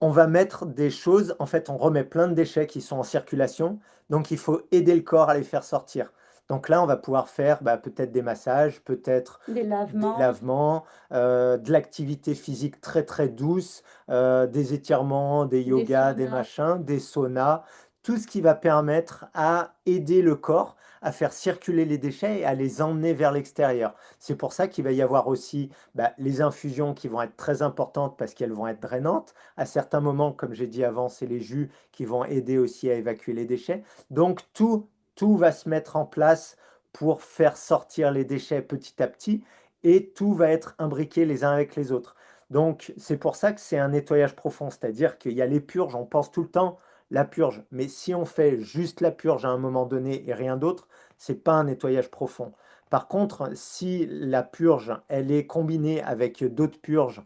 on va mettre des choses, en fait, on remet plein de déchets qui sont en circulation, donc il faut aider le corps à les faire sortir. Donc là, on va pouvoir faire bah, peut-être des massages, peut-être Des des lavements, lavements, de l'activité physique très très douce, des étirements, des des yogas, des saunas. machins, des saunas, tout ce qui va permettre à aider le corps à faire circuler les déchets et à les emmener vers l'extérieur. C'est pour ça qu'il va y avoir aussi bah, les infusions qui vont être très importantes parce qu'elles vont être drainantes. À certains moments, comme j'ai dit avant, c'est les jus qui vont aider aussi à évacuer les déchets. Donc tout va se mettre en place pour faire sortir les déchets petit à petit et tout va être imbriqué les uns avec les autres. Donc c'est pour ça que c'est un nettoyage profond, c'est-à-dire qu'il y a les purges, on pense tout le temps la purge, mais si on fait juste la purge à un moment donné et rien d'autre, c'est pas un nettoyage profond. Par contre, si la purge, elle est combinée avec d'autres purges,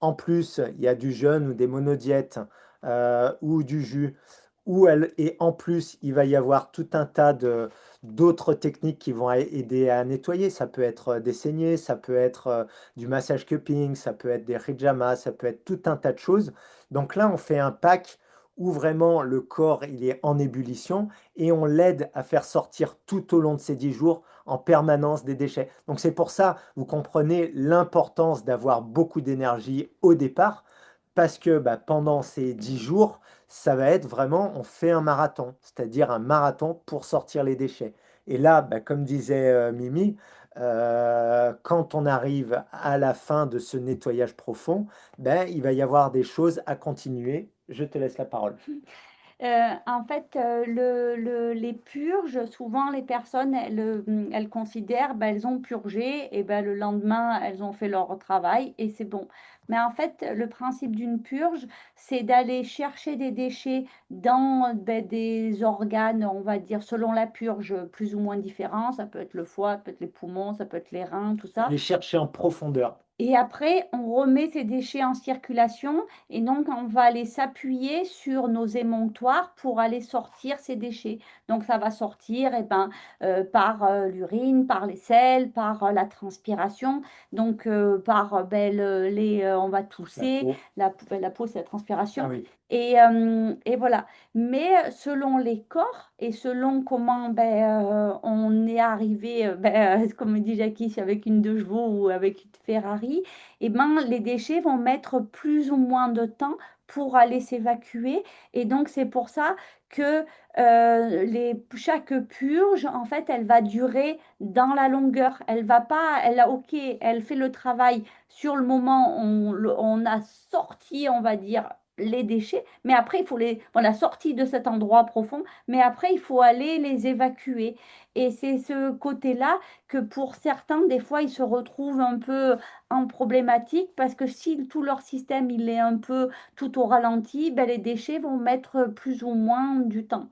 en plus, il y a du jeûne ou des monodiètes ou du jus, et en plus, il va y avoir tout un tas d'autres techniques qui vont aider à nettoyer. Ça peut être des saignées, ça peut être du massage cupping, ça peut être des hijamas, ça peut être tout un tas de choses. Donc là, on fait un pack où vraiment le corps il est en ébullition et on l'aide à faire sortir tout au long de ces 10 jours en permanence des déchets. Donc c'est pour ça, vous comprenez l'importance d'avoir beaucoup d'énergie au départ, parce que bah, pendant ces 10 jours, ça va être vraiment, on fait un marathon, c'est-à-dire un marathon pour sortir les déchets. Et là, bah, comme disait Mimi, quand on arrive à la fin de ce nettoyage profond, ben, il va y avoir des choses à continuer. Je te laisse la parole. En fait, les purges, souvent les personnes, elles considèrent, ben, elles ont purgé et ben, le lendemain, elles ont fait leur travail et c'est bon. Mais en fait, le principe d'une purge, c'est d'aller chercher des déchets dans ben, des organes, on va dire, selon la purge, plus ou moins différents. Ça peut être le foie, ça peut être les poumons, ça peut être les reins, tout ça. Les chercher en profondeur. Et après, on remet ces déchets en circulation et donc on va aller s'appuyer sur nos émonctoires pour aller sortir ces déchets. Donc ça va sortir eh ben, par l'urine, par les selles, par la transpiration, donc par ben, on va La tousser, peau. la peau c'est la Ah transpiration. oui. Et voilà. Mais selon les corps et selon comment ben, on est arrivé, ben, comme dit Jackie, si avec une deux chevaux ou avec une Ferrari, eh ben, les déchets vont mettre plus ou moins de temps pour aller s'évacuer. Et donc, c'est pour ça que chaque purge, en fait, elle va durer dans la longueur. Elle va pas, ok, elle fait le travail sur le moment, on a sorti, on va dire, les déchets, mais après, il faut voilà, sortis de cet endroit profond, mais après, il faut aller les évacuer. Et c'est ce côté-là que pour certains, des fois, ils se retrouvent un peu en problématique parce que si tout leur système, il est un peu tout au ralenti, ben, les déchets vont mettre plus ou moins du temps.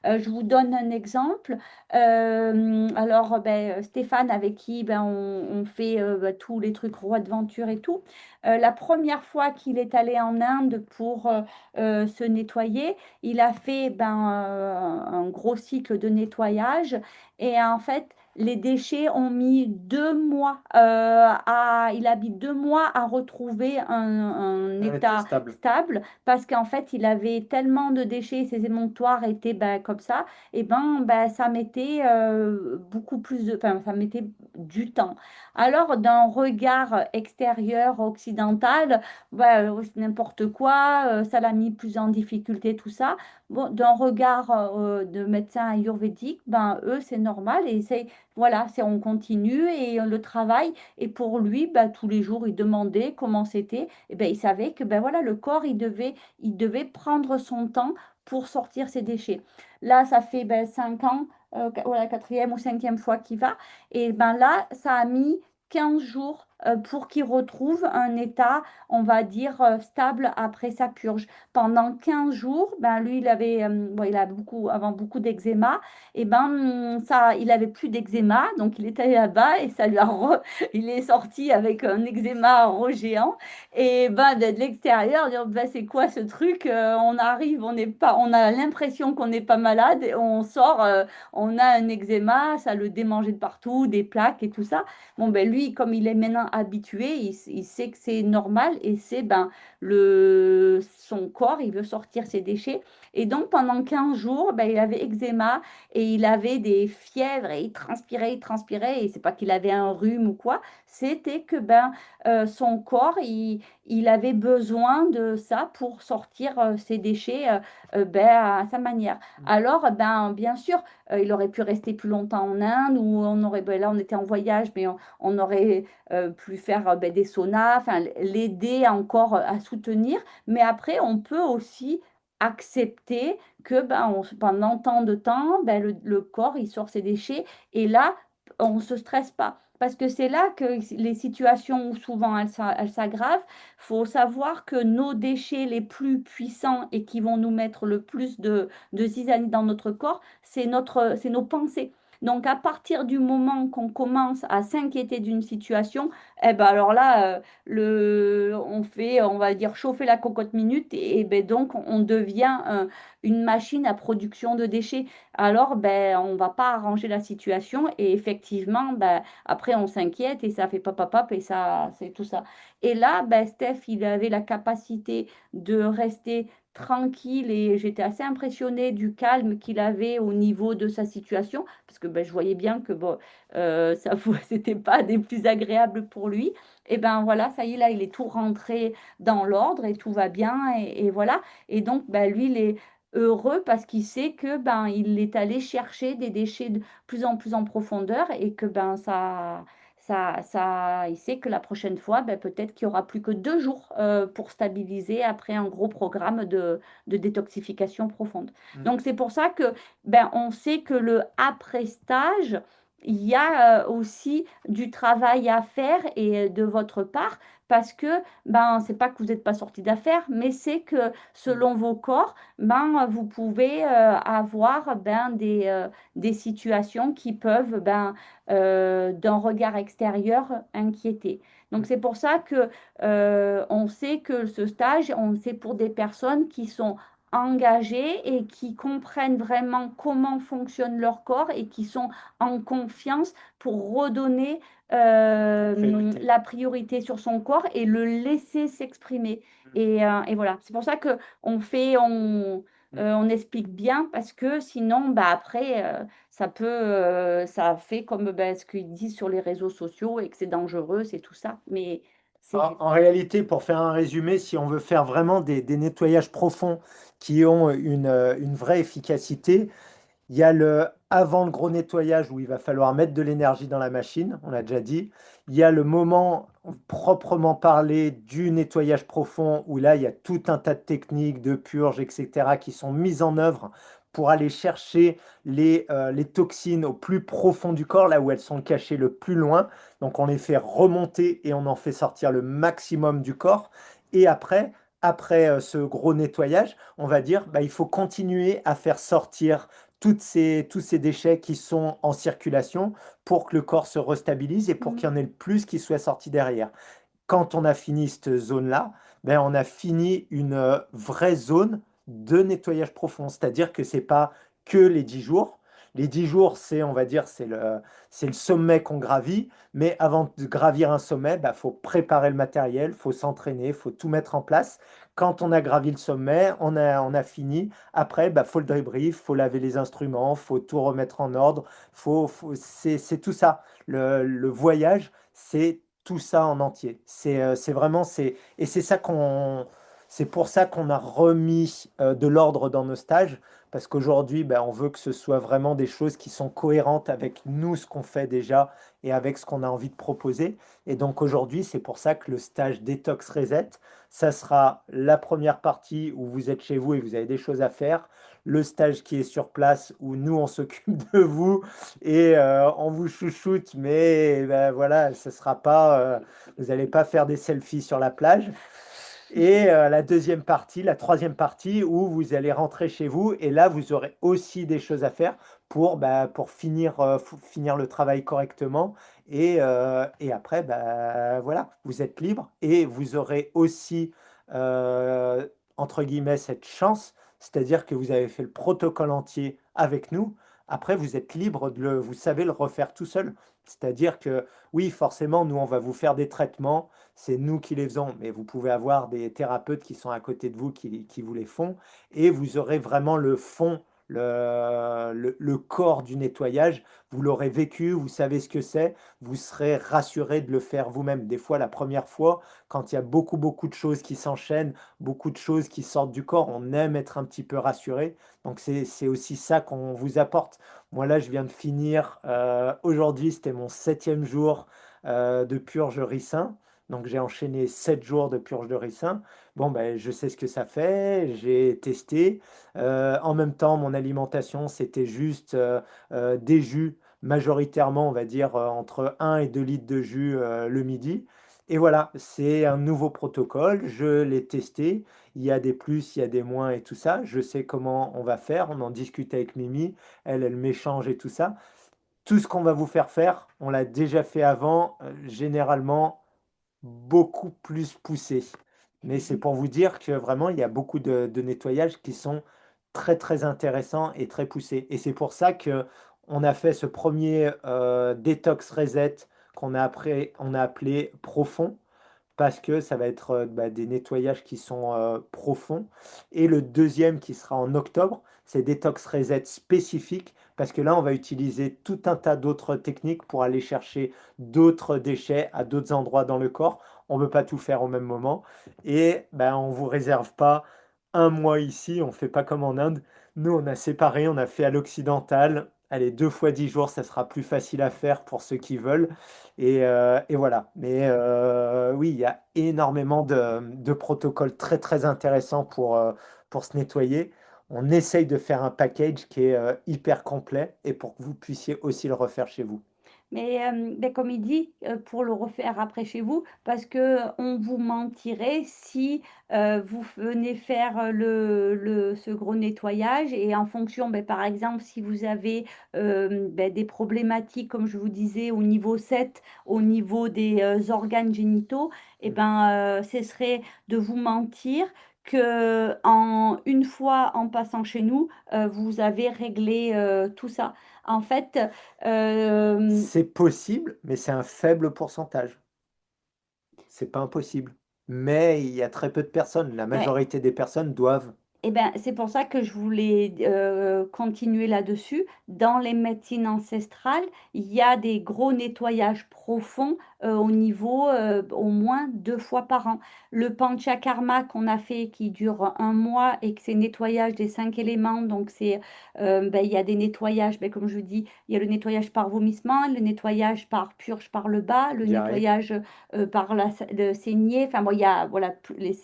Je vous donne un exemple. Alors, ben, Stéphane, avec qui ben, on fait ben, tous les trucs roi de Venture et tout, la première fois qu'il est allé en Inde pour se nettoyer, il a fait ben, un gros cycle de nettoyage et en fait, les déchets ont mis 2 mois il a mis 2 mois à retrouver un Un état état stable. stable parce qu'en fait, il avait tellement de déchets, ses émontoires étaient ben, comme ça, et ben, ça mettait beaucoup plus enfin, ça mettait du temps. Alors, d'un regard extérieur occidental, ouais, c'est n'importe quoi, ça l'a mis plus en difficulté, tout ça. Bon, d'un regard de médecin ayurvédique, ben eux, c'est normal et c'est voilà, c'est on continue et le travail. Et pour lui, ben, tous les jours, il demandait comment c'était. Et ben, il savait que ben voilà, le corps, il devait prendre son temps pour sortir ses déchets. Là, ça fait ben, 5 ans, voilà, quatrième ou cinquième fois qu'il va. Et ben là, ça a mis 15 jours pour qu'il retrouve un état, on va dire, stable après sa purge. Pendant 15 jours, ben lui, bon, il a beaucoup, avant beaucoup d'eczéma, et ben ça, il avait plus d'eczéma, donc il est allé là-bas et ça lui a il est sorti avec un eczéma géant. Et ben de l'extérieur, dire ben, c'est quoi ce truc? On arrive, on n'est pas, on a l'impression qu'on n'est pas malade, et on sort, on a un eczéma, ça le démangeait de partout, des plaques et tout ça. Bon, ben lui, comme il est maintenant habitué, il sait que c'est normal et c'est ben, son corps, il veut sortir ses déchets. Et donc, pendant 15 jours, ben, il avait eczéma et il avait des fièvres et il transpirait. Et c'est pas qu'il avait un rhume ou quoi, c'était que ben, son corps, il avait besoin de ça pour sortir ses déchets ben, à sa manière. Alors, ben, bien sûr, il aurait pu rester plus longtemps en Inde ou on aurait, ben, là, on était en voyage, mais on aurait pu faire ben, des saunas, enfin, l'aider encore à soutenir. Mais après, on peut aussi accepter que ben, pendant tant de temps, ben, le corps, il sort ses déchets et là, on ne se stresse pas. Parce que c'est là que les situations où souvent elles s'aggravent. Il faut savoir que nos déchets les plus puissants et qui vont nous mettre le plus de zizanie dans notre corps, c'est nos pensées. Donc, à partir du moment qu'on commence à s'inquiéter d'une situation, eh ben alors là, on fait, on va dire, chauffer la cocotte minute et ben donc on devient une machine à production de déchets. Alors, ben, on va pas arranger la situation et effectivement, ben, après on s'inquiète et ça fait pop, pop, pop et ça, c'est tout ça. Et là, ben, Steph, il avait la capacité de rester tranquille et j'étais assez impressionnée du calme qu'il avait au niveau de sa situation parce que ben, je voyais bien que bon, ça c'était pas des plus agréables pour lui. Et ben voilà, ça y est, là, il est tout rentré dans l'ordre et tout va bien et voilà. Et donc, ben, lui, il est heureux parce qu'il sait que ben il est allé chercher des déchets de plus en profondeur et que ben il sait que la prochaine fois, ben, peut-être qu'il y aura plus que 2 jours pour stabiliser après un gros programme de détoxification profonde. Mm. Donc c'est pour ça que ben on sait que le après stage il y a aussi du travail à faire et de votre part parce que ben c'est pas que vous n'êtes pas sorti d'affaires, mais c'est que Mm. selon vos corps, ben vous pouvez avoir ben des situations qui peuvent ben d'un regard extérieur inquiéter. Donc c'est pour ça que on sait que ce stage, on sait pour des personnes qui sont engagées et qui comprennent vraiment comment fonctionne leur corps et qui sont en confiance pour redonner Priorité. la priorité sur son corps et le laisser s'exprimer. Mm. Et voilà, c'est pour ça que on explique bien parce que sinon, bah après, ça fait comme bah, ce qu'ils disent sur les réseaux sociaux et que c'est dangereux, c'est tout ça. Mais c'est En réalité, pour faire un résumé, si on veut faire vraiment des nettoyages profonds qui ont une vraie efficacité, Il y a le avant le gros nettoyage où il va falloir mettre de l'énergie dans la machine, on l'a déjà dit. Il y a le moment proprement parlé du nettoyage profond où là, il y a tout un tas de techniques, de purges, etc., qui sont mises en œuvre pour aller chercher les toxines au plus profond du corps, là où elles sont cachées le plus loin. Donc on les fait remonter et on en fait sortir le maximum du corps. Et après ce gros nettoyage, on va dire, bah, il faut continuer à faire sortir tous ces déchets qui sont en circulation pour que le corps se restabilise et pour qu'il y Mhm. en ait le plus qui soit sorti derrière. Quand on a fini cette zone-là, ben on a fini une vraie zone de nettoyage profond. C'est-à-dire que c'est pas que les 10 jours. Les 10 jours, c'est, on va dire, c'est le sommet qu'on gravit. Mais avant de gravir un sommet, il faut préparer le matériel, faut s'entraîner, faut tout mettre en place. Quand on a gravi le sommet, on a fini. Après, faut le débrief, faut laver les instruments, faut tout remettre en ordre. C'est tout ça. Le voyage, c'est tout ça en entier. C'est vraiment, et c'est pour ça qu'on a remis de l'ordre dans nos stages, parce qu'aujourd'hui, on veut que ce soit vraiment des choses qui sont cohérentes avec nous, ce qu'on fait déjà, et avec ce qu'on a envie de proposer. Et donc aujourd'hui, c'est pour ça que le stage Detox Reset, ça sera la première partie où vous êtes chez vous et vous avez des choses à faire. Le stage qui est sur place où nous, on s'occupe de vous et on vous chouchoute, mais voilà, ce sera pas, vous n'allez pas faire des selfies sur la plage. Et la deuxième partie, la troisième partie, où vous allez rentrer chez vous, et là, vous aurez aussi des choses à faire pour finir, finir le travail correctement. Et après, voilà, vous êtes libre, et vous aurez aussi, euh, entre guillemets, cette chance, c'est-à-dire que vous avez fait le protocole entier avec nous. Après, vous êtes libre vous savez le refaire tout seul. C'est-à-dire que oui, forcément, nous, on va vous faire des traitements, c'est nous qui les faisons, mais vous pouvez avoir des thérapeutes qui sont à côté de vous qui vous les font, et vous aurez vraiment le fond, le corps du nettoyage, vous l'aurez vécu, vous savez ce que c'est, vous serez rassuré de le faire vous-même. Des fois, la première fois, quand il y a beaucoup, beaucoup de choses qui s'enchaînent, beaucoup de choses qui sortent du corps, on aime être un petit peu rassuré. Donc c'est aussi ça qu'on vous apporte. Moi là, je viens de finir, aujourd'hui, c'était mon septième jour de purge ricin. Donc j'ai enchaîné 7 jours de purge de ricin. Bon, je sais ce que ça fait, j'ai testé. En même temps, mon alimentation, c'était juste des jus, majoritairement, on va dire, entre 1 et 2 litres de jus le midi. Et voilà, c'est un nouveau protocole, je l'ai testé. Il y a des plus, il y a des moins et tout ça. Je sais comment on va faire, on en discute avec Mimi, elle m'échange et tout ça. Tout ce qu'on va vous faire faire, on l'a déjà fait avant, généralement beaucoup plus poussé. Mais c'est pour vous dire que vraiment, il y a beaucoup de nettoyages qui sont très très intéressants et très poussés. Et c'est pour ça que on a fait ce premier détox reset on a appelé profond parce que ça va être des nettoyages qui sont profonds. Et le deuxième qui sera en octobre, c'est Detox Reset spécifique, parce que là, on va utiliser tout un tas d'autres techniques pour aller chercher d'autres déchets à d'autres endroits dans le corps. On ne veut pas tout faire au même moment. Et on ne vous réserve pas un mois ici, on ne fait pas comme en Inde. Nous, on a séparé, on a fait à l'occidental. Allez, 2 fois 10 jours, ça sera plus facile à faire pour ceux qui veulent. Et voilà. Mais oui, il y a énormément de protocoles très très intéressants pour se nettoyer. On essaye de faire un package qui est hyper complet et pour que vous puissiez aussi le refaire chez vous. Mais comme il dit, pour le refaire après chez vous, parce que on vous mentirait si vous venez faire ce gros nettoyage et en fonction, par exemple, si vous avez des problématiques, comme je vous disais, au niveau 7, au niveau des organes génitaux, et Mhm. ce serait de vous mentir que en une fois en passant chez nous, vous avez réglé tout ça. En fait, euh, C'est possible, mais c'est un faible pourcentage. C'est pas impossible. Mais il y a très peu de personnes. La ouais, majorité des personnes doivent. Eh ben, c'est pour ça que je voulais continuer là-dessus. Dans les médecines ancestrales, il y a des gros nettoyages profonds au niveau au moins 2 fois par an. Le panchakarma qu'on a fait qui dure un mois et que c'est nettoyage des 5 éléments, donc ben, il y a des nettoyages, ben, comme je dis, il y a le nettoyage par vomissement, le nettoyage par purge par le bas, le Diarrhée. nettoyage par le saignée. Enfin bon, il y a voilà,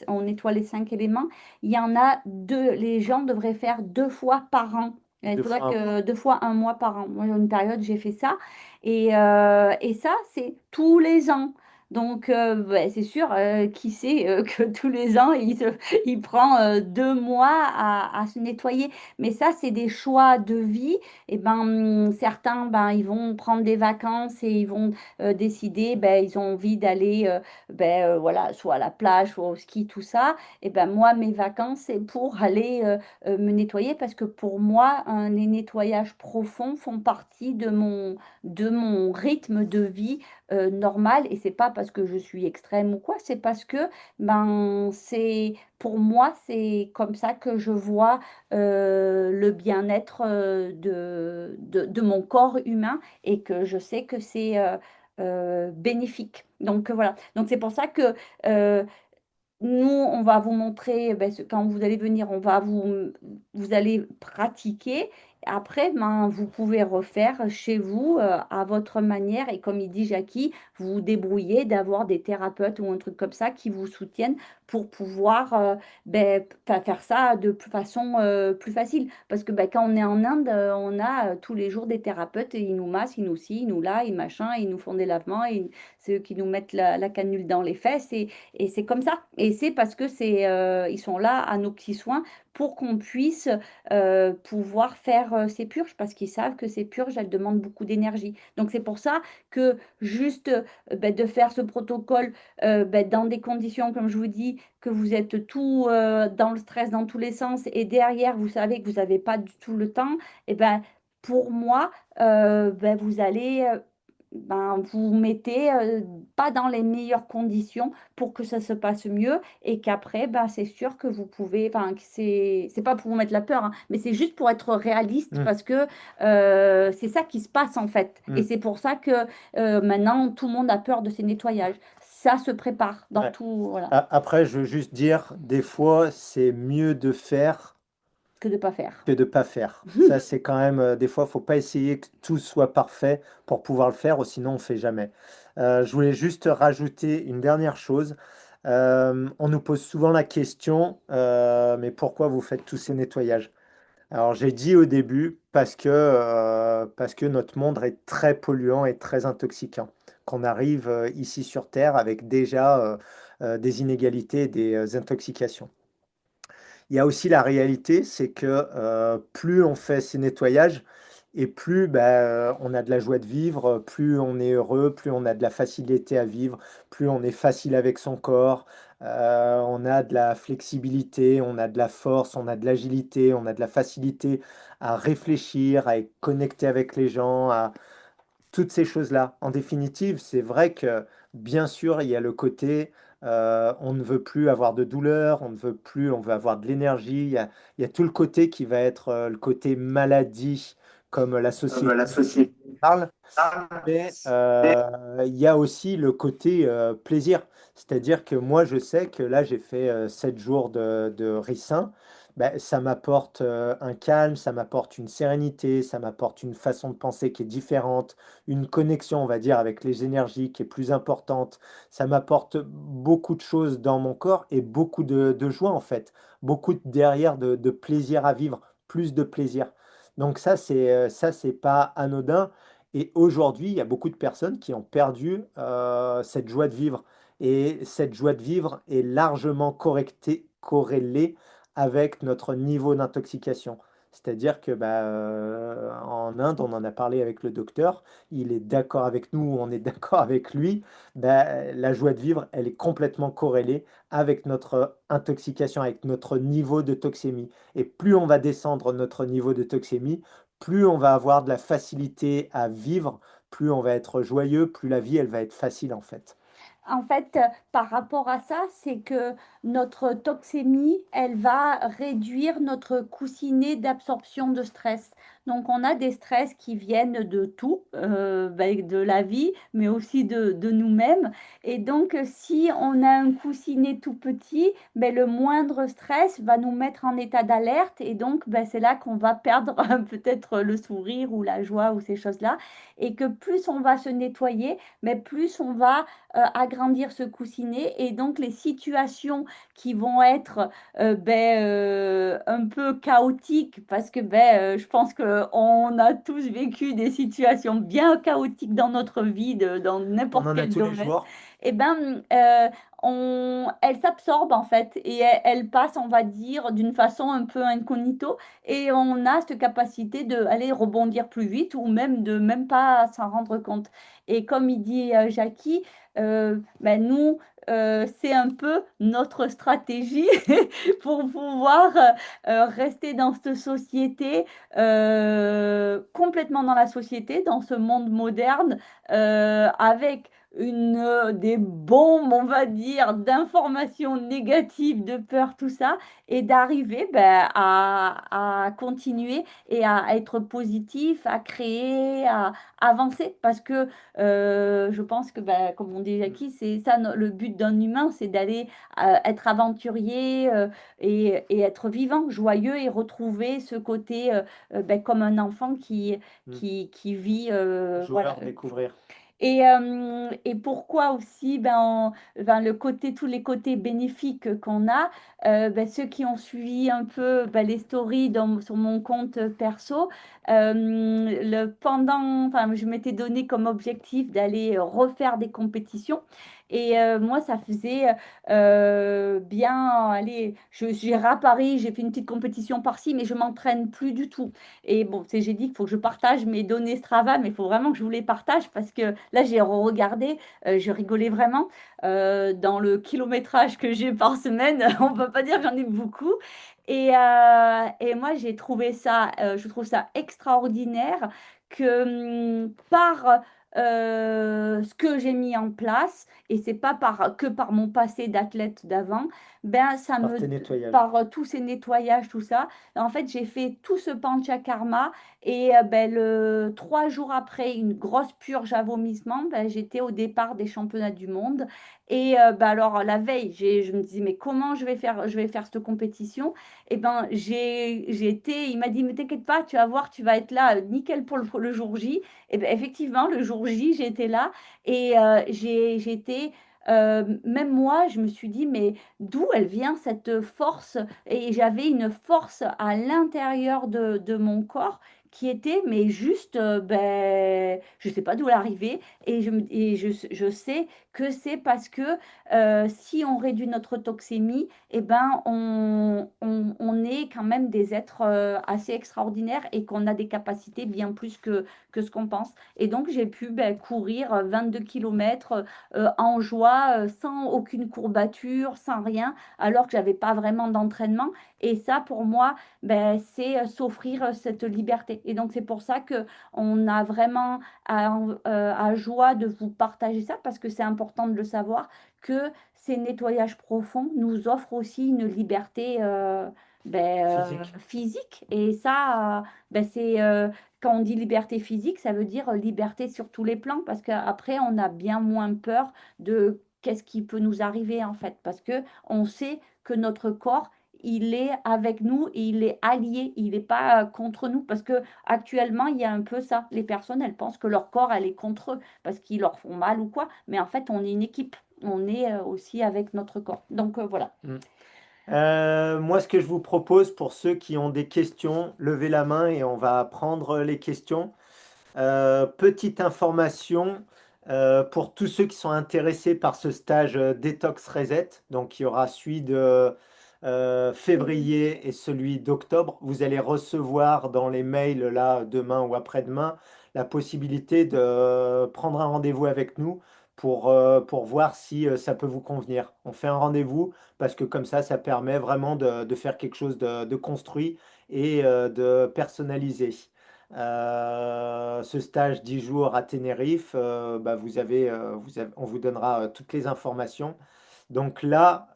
on nettoie les 5 éléments. Il y en a deux, les gens devraient faire 2 fois par an. Il Deux faudrait fois que 2 fois un mois par an. Moi, j'ai une période, j'ai fait ça. Et ça, c'est tous les ans. Donc, ouais, c'est sûr, qui sait que tous les ans, il prend 2 mois à se nettoyer. Mais ça, c'est des choix de vie. Et ben, certains, ben, ils vont prendre des vacances et ils vont décider, ben, ils ont envie d'aller, ben, voilà, soit à la plage, soit au ski, tout ça. Et ben moi, mes vacances, c'est pour aller me nettoyer parce que pour moi, les nettoyages profonds font partie de mon rythme de vie normal. Et c'est pas parce que je suis extrême ou quoi, c'est parce que ben, pour moi, c'est comme ça que je vois le bien-être de mon corps humain et que je sais que c'est bénéfique. Donc voilà. Donc c'est pour ça que euh, nous, on va vous montrer, ben, quand vous allez venir, vous allez pratiquer. Après, ben, vous pouvez refaire chez vous à votre manière. Et comme il dit Jackie, vous vous débrouillez d'avoir des thérapeutes ou un truc comme ça qui vous soutiennent pour pouvoir ben, faire ça de façon plus facile. Parce que ben, quand on est en Inde, on a tous les jours des thérapeutes et ils nous massent, ils nous ci, ils nous là, ils machin, ils nous font des lavements, et c'est eux qui nous mettent la canule dans les fesses. Et c'est comme ça. Et c'est parce que ils sont là à nos petits soins pour qu'on puisse pouvoir faire ces purges, parce qu'ils savent que ces purges, elles demandent beaucoup d'énergie. Donc c'est pour ça que juste ben, de faire ce protocole ben, dans des conditions, comme je vous dis, que vous êtes tout dans le stress dans tous les sens, et derrière, vous savez que vous n'avez pas du tout le temps, et ben pour moi, ben, vous allez... ben, vous mettez pas dans les meilleures conditions pour que ça se passe mieux, et qu'après, ben, c'est sûr que vous pouvez, enfin, que c'est pas pour vous mettre la peur, hein, mais c'est juste pour être réaliste Hum, parce que c'est ça qui se passe en fait. Et hum. c'est pour ça que maintenant, tout le monde a peur de ces nettoyages. Ça se prépare dans Ouais. tout, voilà, Après, je veux juste dire, des fois, c'est mieux de faire que de pas faire. que de pas faire. Ça, c'est quand même, des fois, faut pas essayer que tout soit parfait pour pouvoir le faire, ou sinon on fait jamais. Je voulais juste rajouter une dernière chose. On nous pose souvent la question, mais pourquoi vous faites tous ces nettoyages? Alors j'ai dit au début parce que notre monde est très polluant et très intoxiquant. Qu'on arrive ici sur Terre avec déjà des inégalités, des intoxications. Il y a aussi la réalité, c'est que plus on fait ces nettoyages et plus bah, on a de la joie de vivre, plus on est heureux, plus on a de la facilité à vivre, plus on est facile avec son corps, on a de la flexibilité, on a de la force, on a de l'agilité, on a de la facilité à réfléchir, à être connecté avec les gens, toutes ces choses-là. En définitive, c'est vrai que bien sûr, il y a le côté on ne veut plus avoir de douleur, on ne veut plus, on veut avoir de l'énergie. Il y a tout le côté qui va être le côté maladie, comme la Comme société la société. parle. Ah, Mais il y a aussi le côté plaisir. C'est-à-dire que moi, je sais que là, j'ai fait 7 jours de ricin. Ben, ça m'apporte un calme, ça m'apporte une sérénité, ça m'apporte une façon de penser qui est différente, une connexion, on va dire, avec les énergies qui est plus importante. Ça m'apporte beaucoup de choses dans mon corps et beaucoup de joie, en fait. Beaucoup derrière de plaisir à vivre, plus de plaisir. Donc ça, c'est pas anodin. Et aujourd'hui, il y a beaucoup de personnes qui ont perdu cette joie de vivre. Et cette joie de vivre est largement corrélée avec notre niveau d'intoxication. C'est-à-dire que bah, en Inde, on en a parlé avec le docteur, il est d'accord avec nous, on est d'accord avec lui. Bah, la joie de vivre, elle est complètement corrélée avec notre intoxication, avec notre niveau de toxémie. Et plus on va descendre notre niveau de toxémie, plus on va avoir de la facilité à vivre, plus on va être joyeux, plus la vie, elle va être facile en fait. En fait, par rapport à ça, c'est que notre toxémie, elle va réduire notre coussinet d'absorption de stress. Donc, on a des stress qui viennent de tout, ben, de la vie, mais aussi de nous-mêmes. Et donc, si on a un coussinet tout petit, ben, le moindre stress va nous mettre en état d'alerte. Et donc, ben, c'est là qu'on va perdre peut-être le sourire ou la joie ou ces choses-là. Et que plus on va se nettoyer, mais plus on va agrandir ce coussinet et donc les situations qui vont être un peu chaotiques parce que je pense qu'on a tous vécu des situations bien chaotiques dans notre vie, dans On n'importe en a quel tous les domaine, jours. et elle s'absorbe en fait et elle passe, on va dire, d'une façon un peu incognito et on a cette capacité de aller rebondir plus vite ou même de même pas s'en rendre compte. Et comme il dit Jackie, ben nous, c'est un peu notre stratégie pour pouvoir rester dans cette société, complètement dans la société, dans ce monde moderne, avec des bombes, on va dire, d'informations négatives, de peur, tout ça, et d'arriver ben, à continuer et à être positif, à créer, à avancer, parce que je pense que, bah, comme on dit Jackie, c'est ça le but d'un humain, c'est d'aller être aventurier et être vivant, joyeux et retrouver ce côté ben, comme un enfant Mm. qui vit. Voilà. Joueur, découvrir. Et pourquoi aussi ben, tous les côtés bénéfiques qu'on a, ben, ceux qui ont suivi un peu ben, les stories sur mon compte perso, enfin, je m'étais donné comme objectif d'aller refaire des compétitions. Et moi, ça faisait bien, allez, j'irai à Paris, j'ai fait une petite compétition par-ci, mais je m'entraîne plus du tout. Et bon, j'ai dit qu'il faut que je partage mes données Strava, mais il faut vraiment que je vous les partage parce que là, j'ai regardé, je rigolais vraiment. Dans le kilométrage que j'ai par semaine, on peut pas dire que j'en ai beaucoup. Et moi, je trouve ça extraordinaire que par ce que j'ai mis en place, et c'est pas que par mon passé d'athlète d'avant, ben ça Par me, tes nettoyages. par tous ces nettoyages, tout ça. En fait, j'ai fait tout ce panchakarma et 3 jours après une grosse purge à vomissement, ben, j'étais au départ des championnats du monde. Et alors la veille, je me disais, mais comment je vais faire cette compétition? Et ben il m'a dit, mais t'inquiète pas, tu vas voir, tu vas être là, nickel pour le jour J. Et ben effectivement, le jour J, j'étais là et j'étais, même moi, je me suis dit, mais d'où elle vient cette force? Et j'avais une force à l'intérieur de mon corps qui était, mais juste, je sais pas d'où elle arrivait. Et je sais que c'est parce que si on réduit notre toxémie, eh ben, on est quand même des êtres assez extraordinaires et qu'on a des capacités bien plus que ce qu'on pense. Et donc, j'ai pu courir 22 km en joie, sans aucune courbature, sans rien, alors que j'avais pas vraiment d'entraînement. Et ça, pour moi, c'est s'offrir cette liberté. Et donc, c'est pour ça que on a vraiment à joie de vous partager ça, parce que c'est important de le savoir, que ces nettoyages profonds nous offrent aussi une liberté Physique. physique. Et ça, quand on dit liberté physique, ça veut dire liberté sur tous les plans, parce qu'après, on a bien moins peur de qu'est-ce qui peut nous arriver en fait, parce que on sait que notre corps, il est avec nous et il est allié, il n'est pas contre nous, parce que actuellement, il y a un peu ça. Les personnes, elles pensent que leur corps, elle est contre eux, parce qu'ils leur font mal ou quoi, mais en fait, on est une équipe. On est aussi avec notre corps. Donc voilà. Mm. Moi, ce que je vous propose pour ceux qui ont des questions, levez la main et on va prendre les questions. Petite information pour tous ceux qui sont intéressés par ce stage Detox Reset. Donc, il y aura celui de février et celui d'octobre. Vous allez recevoir dans les mails là demain ou après-demain la possibilité de prendre un rendez-vous avec nous pour voir si ça peut vous convenir. On fait un rendez-vous parce que comme ça permet vraiment de faire quelque chose de construit et de personnalisé. ce stage 10 jours à Tenerife, bah, on vous donnera toutes les informations. Donc là,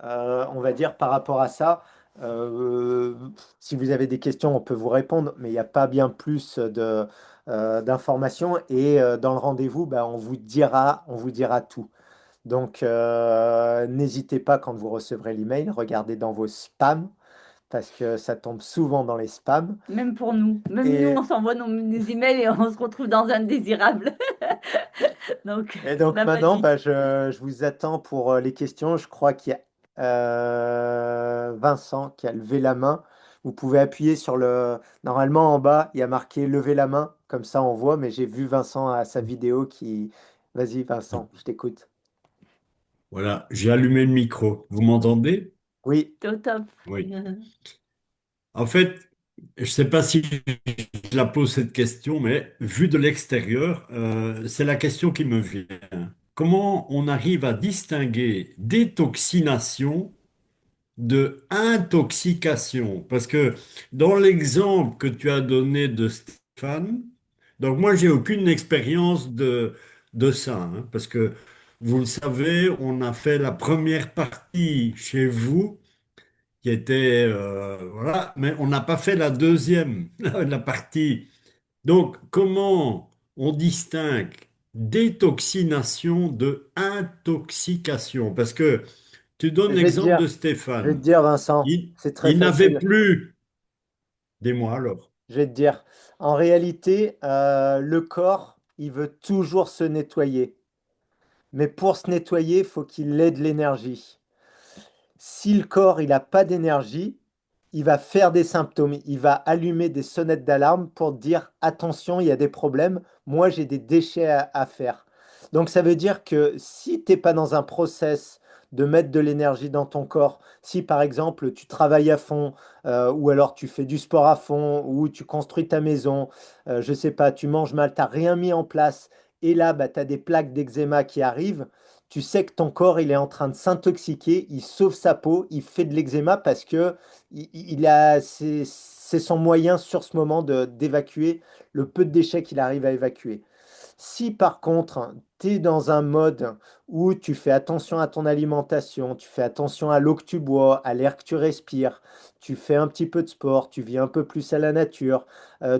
on va dire par rapport à ça, euh, si vous avez des questions, on peut vous répondre, mais il n'y a pas bien plus d'informations. Et dans le rendez-vous, bah, on vous dira tout. Donc, n'hésitez pas quand vous recevrez l'email, regardez dans vos spams, parce que ça tombe souvent dans les spams. Même pour nous. Même nous, on Et, s'envoie nos emails et on se retrouve dans un désirable. Donc, et c'est donc la maintenant, magie. bah, je vous attends pour les questions. Je crois qu'il y a Vincent qui a levé la main. Vous pouvez appuyer sur le... Normalement, en bas, il y a marqué lever la main. Comme ça, on voit, mais j'ai vu Vincent à sa vidéo qui... Vas-y, Vincent, je t'écoute. Voilà, j'ai allumé le micro. Vous m'entendez? Oui, C'est au top. Oui. En fait, je ne sais pas si je la pose cette question, mais vu de l'extérieur, c'est la question qui me vient. Comment on arrive à distinguer détoxination de intoxication? Parce que dans l'exemple que tu as donné de Stéphane, donc moi, j'ai aucune expérience de ça, hein, parce que vous le savez, on a fait la première partie chez vous qui était, voilà, mais on n'a pas fait la deuxième, la partie. Donc, comment on distingue détoxination de intoxication? Parce que tu donnes je vais te l'exemple de dire, je vais te Stéphane. dire, Vincent, Il, c'est très il n'avait facile. plus, des mois alors. Je vais te dire, en réalité, le corps, il veut toujours se nettoyer. Mais pour se nettoyer, il faut qu'il ait de l'énergie. Si le corps il n'a pas d'énergie, il va faire des symptômes, il va allumer des sonnettes d'alarme pour dire attention, il y a des problèmes, moi j'ai des déchets à faire. Donc ça veut dire que si tu n'es pas dans un process de mettre de l'énergie dans ton corps, si par exemple tu travailles à fond, ou alors tu fais du sport à fond, ou tu construis ta maison, je sais pas, tu manges mal, tu n'as rien mis en place, et là bah, tu as des plaques d'eczéma qui arrivent, tu sais que ton corps, il est en train de s'intoxiquer, il sauve sa peau, il fait de l'eczéma parce que c'est son moyen sur ce moment d'évacuer le peu de déchets qu'il arrive à évacuer. Si par contre, tu es dans un mode où tu fais attention à ton alimentation, tu fais attention à l'eau que tu bois, à l'air que tu respires, tu fais un petit peu de sport, tu vis un peu plus à la nature,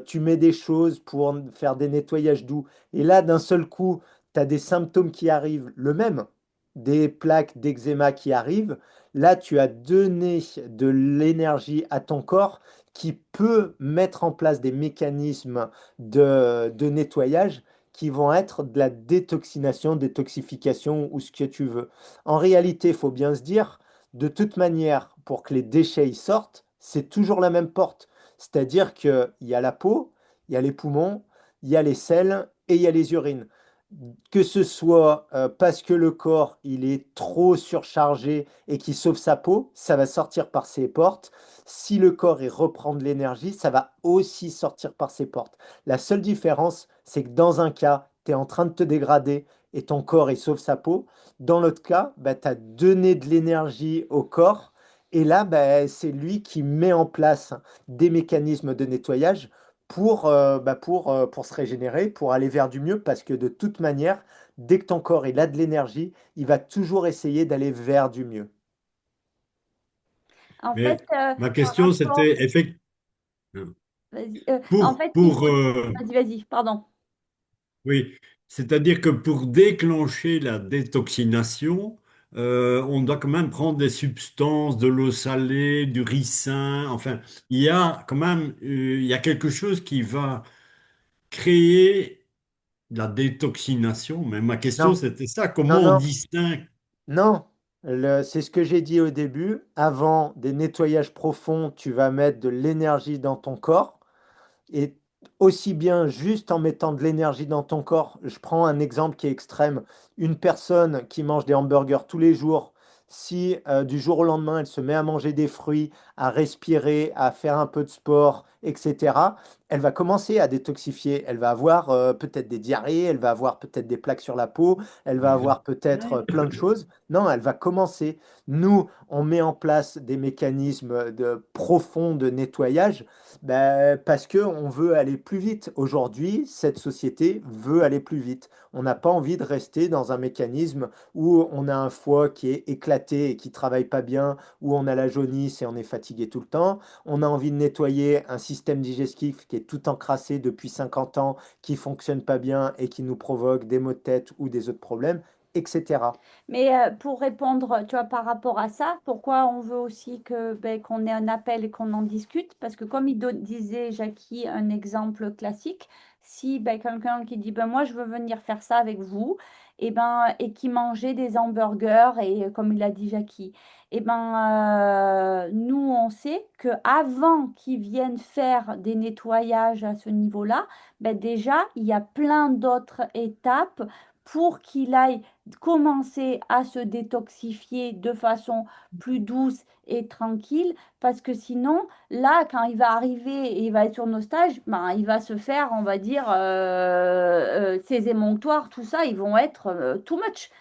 tu mets des choses pour faire des nettoyages doux, et là, d'un seul coup, tu as des symptômes qui arrivent, le même, des plaques d'eczéma qui arrivent, là, tu as donné de l'énergie à ton corps qui peut mettre en place des mécanismes de nettoyage qui vont être de la détoxination, détoxification ou ce que tu veux. En réalité, il faut bien se dire, de toute manière, pour que les déchets y sortent, c'est toujours la même porte. C'est-à-dire qu'il y a la peau, il y a les poumons, il y a les selles et il y a les urines. Que ce soit parce que le corps il est trop surchargé et qu'il sauve sa peau, ça va sortir par ces portes. Si le corps il reprend de l'énergie, ça va aussi sortir par ces portes. La seule différence, c'est que dans un cas, tu es en train de te dégrader et ton corps il sauve sa peau. Dans l'autre cas, bah, tu as donné de l'énergie au corps et là, bah, c'est lui qui met en place des mécanismes de nettoyage pour se régénérer, pour aller vers du mieux, parce que de toute manière, dès que ton corps il a de l'énergie, il va toujours essayer d'aller vers du mieux. En fait, Mais ma par question, rapport, c'était effectivement vas-y, en pour, fait, il pour, faut, vas-y, vas-y, pardon. oui, c'est-à-dire que pour déclencher la détoxination, on doit quand même prendre des substances, de l'eau salée, du ricin, enfin, il y a quand même, il y a quelque chose qui va créer la détoxination. Mais ma question, Non, c'était ça, non, comment on non, distingue? non. C'est ce que j'ai dit au début. Avant des nettoyages profonds, tu vas mettre de l'énergie dans ton corps. Et aussi bien juste en mettant de l'énergie dans ton corps, je prends un exemple qui est extrême, une personne qui mange des hamburgers tous les jours, si du jour au lendemain elle se met à manger des fruits, à respirer, à faire un peu de sport, etc., elle va commencer à détoxifier. Elle va avoir peut-être des diarrhées, elle va avoir peut-être des plaques sur la peau, elle va avoir peut-être Ouais. plein de choses. Non, elle va commencer. Nous, on met en place des mécanismes de profond de nettoyage ben, parce qu'on veut aller plus vite. Aujourd'hui, cette société veut aller plus vite. On n'a pas envie de rester dans un mécanisme où on a un foie qui est éclaté et qui travaille pas bien, où on a la jaunisse et on est fatigué tout le temps. On a envie de nettoyer un système digestif qui est tout encrassé depuis 50 ans, qui fonctionne pas bien et qui nous provoque des maux de tête ou des autres problèmes, etc. Mais pour répondre, tu vois, par rapport à ça, pourquoi on veut aussi que ben, qu'on ait un appel et qu'on en discute? Parce que comme disait Jackie, un exemple classique, si ben, quelqu'un qui dit ben moi je veux venir faire ça avec vous, et qui mangeait des hamburgers et comme il a dit Jackie, nous on sait que avant qu'ils viennent faire des nettoyages à ce niveau-là, ben déjà il y a plein d'autres étapes pour qu'il aille commencer à se détoxifier de façon plus douce et tranquille, parce que sinon, là, quand il va arriver et il va être sur nos stages, ben, il va se faire, on va dire, ses émonctoires, tout ça, ils vont être too much.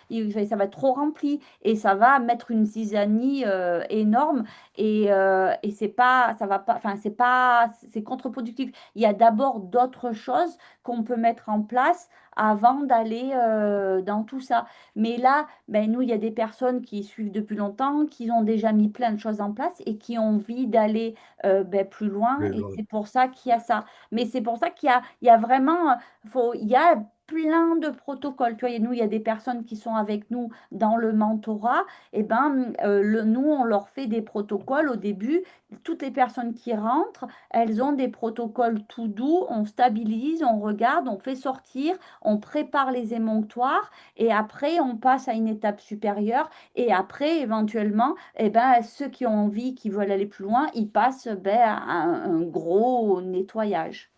Ça va être trop rempli et ça va mettre une zizanie énorme et c'est pas, ça va pas, enfin, c'est pas, c'est contre-productif. Il y a d'abord d'autres choses qu'on peut mettre en place avant d'aller dans tout ça. Mais là, ben, nous, il y a des personnes qui suivent depuis longtemps, qui ont déjà mis plein de choses en place et qui ont envie d'aller ben, plus loin. Mais Et voilà. c'est pour ça qu'il y a ça. Mais c'est pour ça il y a vraiment, il y a plein de protocoles. Tu vois, et nous, il y a des personnes qui sont avec nous dans le mentorat. Nous, on leur fait des protocoles au début. Toutes les personnes qui rentrent, elles ont des protocoles tout doux. On stabilise, on regarde, on fait sortir, on prépare les émonctoires. Et après, on passe à une étape supérieure. Et après, éventuellement, ceux qui ont envie, qui veulent aller plus loin, ils passent ben, à un gros nettoyage.